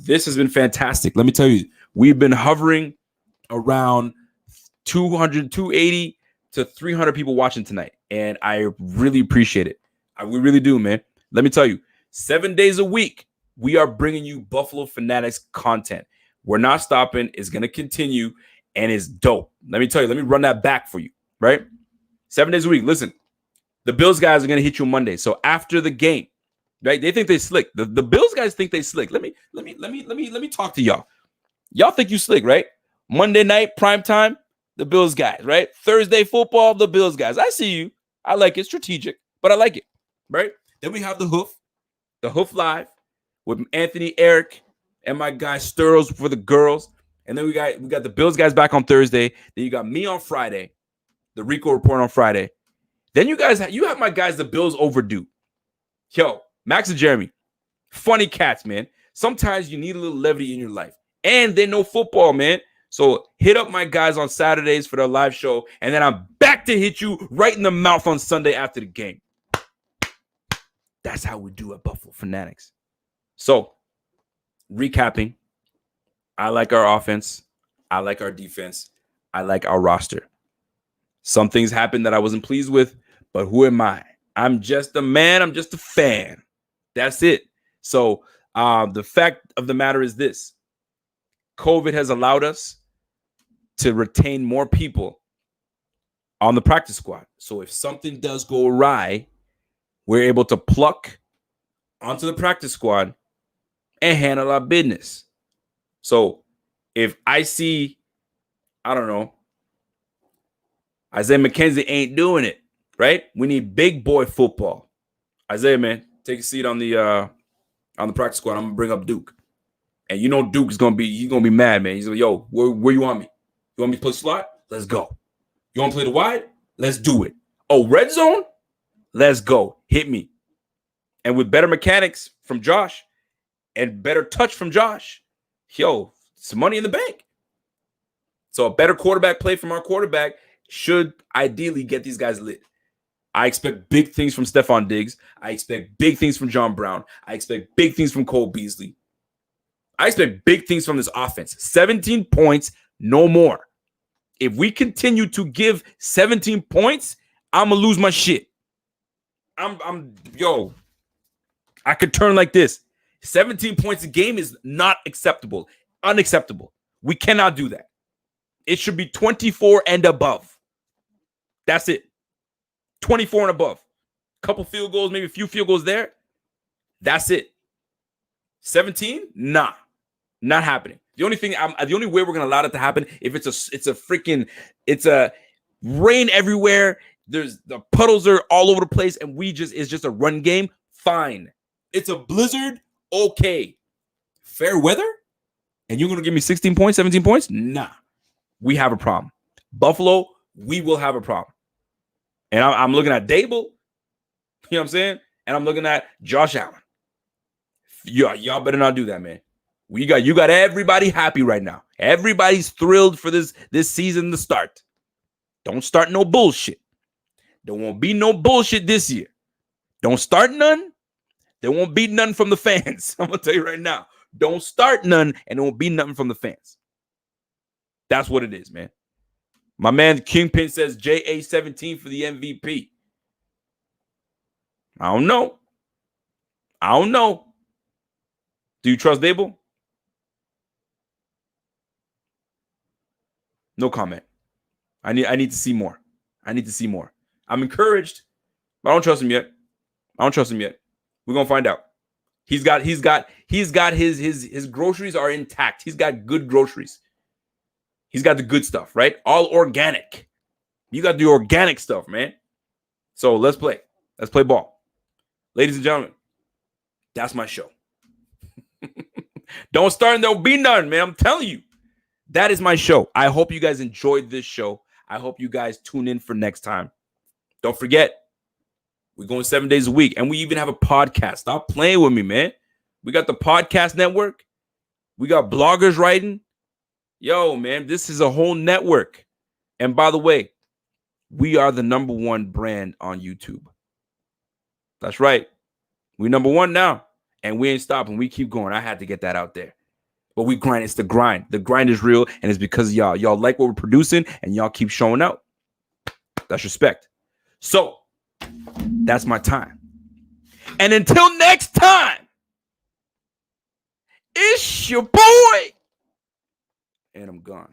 This has been fantastic. Let me tell you, we've been hovering around 200, 280 to 300 people watching tonight. And I really appreciate it. We really do, man. Let me tell you, 7 days a week, we are bringing you Buffalo Fanatics content. We're not stopping. It's going to continue, and it's dope. Let me tell you, let me run that back for you, right? 7 days a week. Listen, the Bills guys are going to hit you Monday. So after the game, right? They think they slick. The Bills guys think they slick. Let me talk to y'all. Y'all think you slick, right? Monday night, prime time, the Bills guys, right? Thursday football, the Bills guys. I see you. I like it. Strategic, but I like it, right? Then we have the Hoof Live with Anthony, Eric, and my guy Sturls for the girls. And then we got the Bills guys back on Thursday. Then you got me on Friday, the Rico Report on Friday. Then you have my guys, the Bills Overdue. Yo, Max and Jeremy, funny cats, man. Sometimes you need a little levity in your life. And they know football, man. So hit up my guys on Saturdays for their live show. And then I'm back to hit you right in the mouth on Sunday after the game. That's how we do at Buffalo Fanatics. So, recapping, I like our offense. I like our defense. I like our roster. Some things happened that I wasn't pleased with, but who am I? I'm just a man. I'm just a fan. That's it. So the fact of the matter is this: COVID has allowed us to retain more people on the practice squad. So if something does go awry, we're able to pluck onto the practice squad and handle our business. So if I see, I don't know, Isaiah McKenzie ain't doing it, right? We need big boy football. Isaiah, man, take a seat on the practice squad. I'm gonna bring up Duke. And you know Duke is gonna be mad, man. He's like, yo, where you want me? You want me to play slot? Let's go. You want to play the wide? Let's do it. Oh, red zone? Let's go. Hit me. And with better mechanics from Josh and better touch from Josh, yo, some money in the bank. So a better quarterback play from our quarterback should ideally get these guys lit. I expect big things from Stephon Diggs. I expect big things from John Brown. I expect big things from Cole Beasley. I expect big things from this offense. 17 points, no more. If we continue to give 17 points, I'm going to lose my shit. I could turn like this. 17 points a game is not acceptable. Unacceptable. We cannot do that. It should be 24 and above. That's it. 24 and above. Couple field goals, maybe a few field goals there. That's it. 17? Nah. Not happening. The only way we're gonna allow it to happen if it's a rain everywhere. There's the puddles are all over the place, and it's just a run game. Fine. It's a blizzard. Okay. Fair weather, and you're gonna give me 16 points, 17 points? Nah. We have a problem. Buffalo, we will have a problem. And I'm looking at Dable, you know what I'm saying? And I'm looking at Josh Allen. Y'all better not do that, man. You got everybody happy right now. Everybody's thrilled for this season to start. Don't start no bullshit. There won't be no bullshit this year. Don't start none. There won't be none from the fans. I'm going to tell you right now. Don't start none, and there won't be nothing from the fans. That's what it is, man. My man Kingpin says JA17 for the MVP. I don't know. Do you trust Dable? No comment. I need to see more. I'm encouraged, but I don't trust him yet. We're gonna find out. He's got his groceries are intact. He's got good groceries. He's got the good stuff, right? All organic. You got the organic stuff, man. So let's play. Let's play ball. Ladies and gentlemen, that's my show. Don't start and there'll be none, man. I'm telling you. That is my show. I hope you guys enjoyed this show. I hope you guys tune in for next time. Don't forget, we're going 7 days a week, and we even have a podcast. Stop playing with me, man. We got the podcast network. We got bloggers writing. Yo, man, this is a whole network. And by the way, we are the #1 brand on YouTube. That's right. We're #1 now, and we ain't stopping. We keep going. I had to get that out there. But we grind. It's the grind. The grind is real, and it's because of y'all. Y'all like what we're producing, and y'all keep showing out. That's respect. So, that's my time. And until next time, it's your boy. And I'm gone.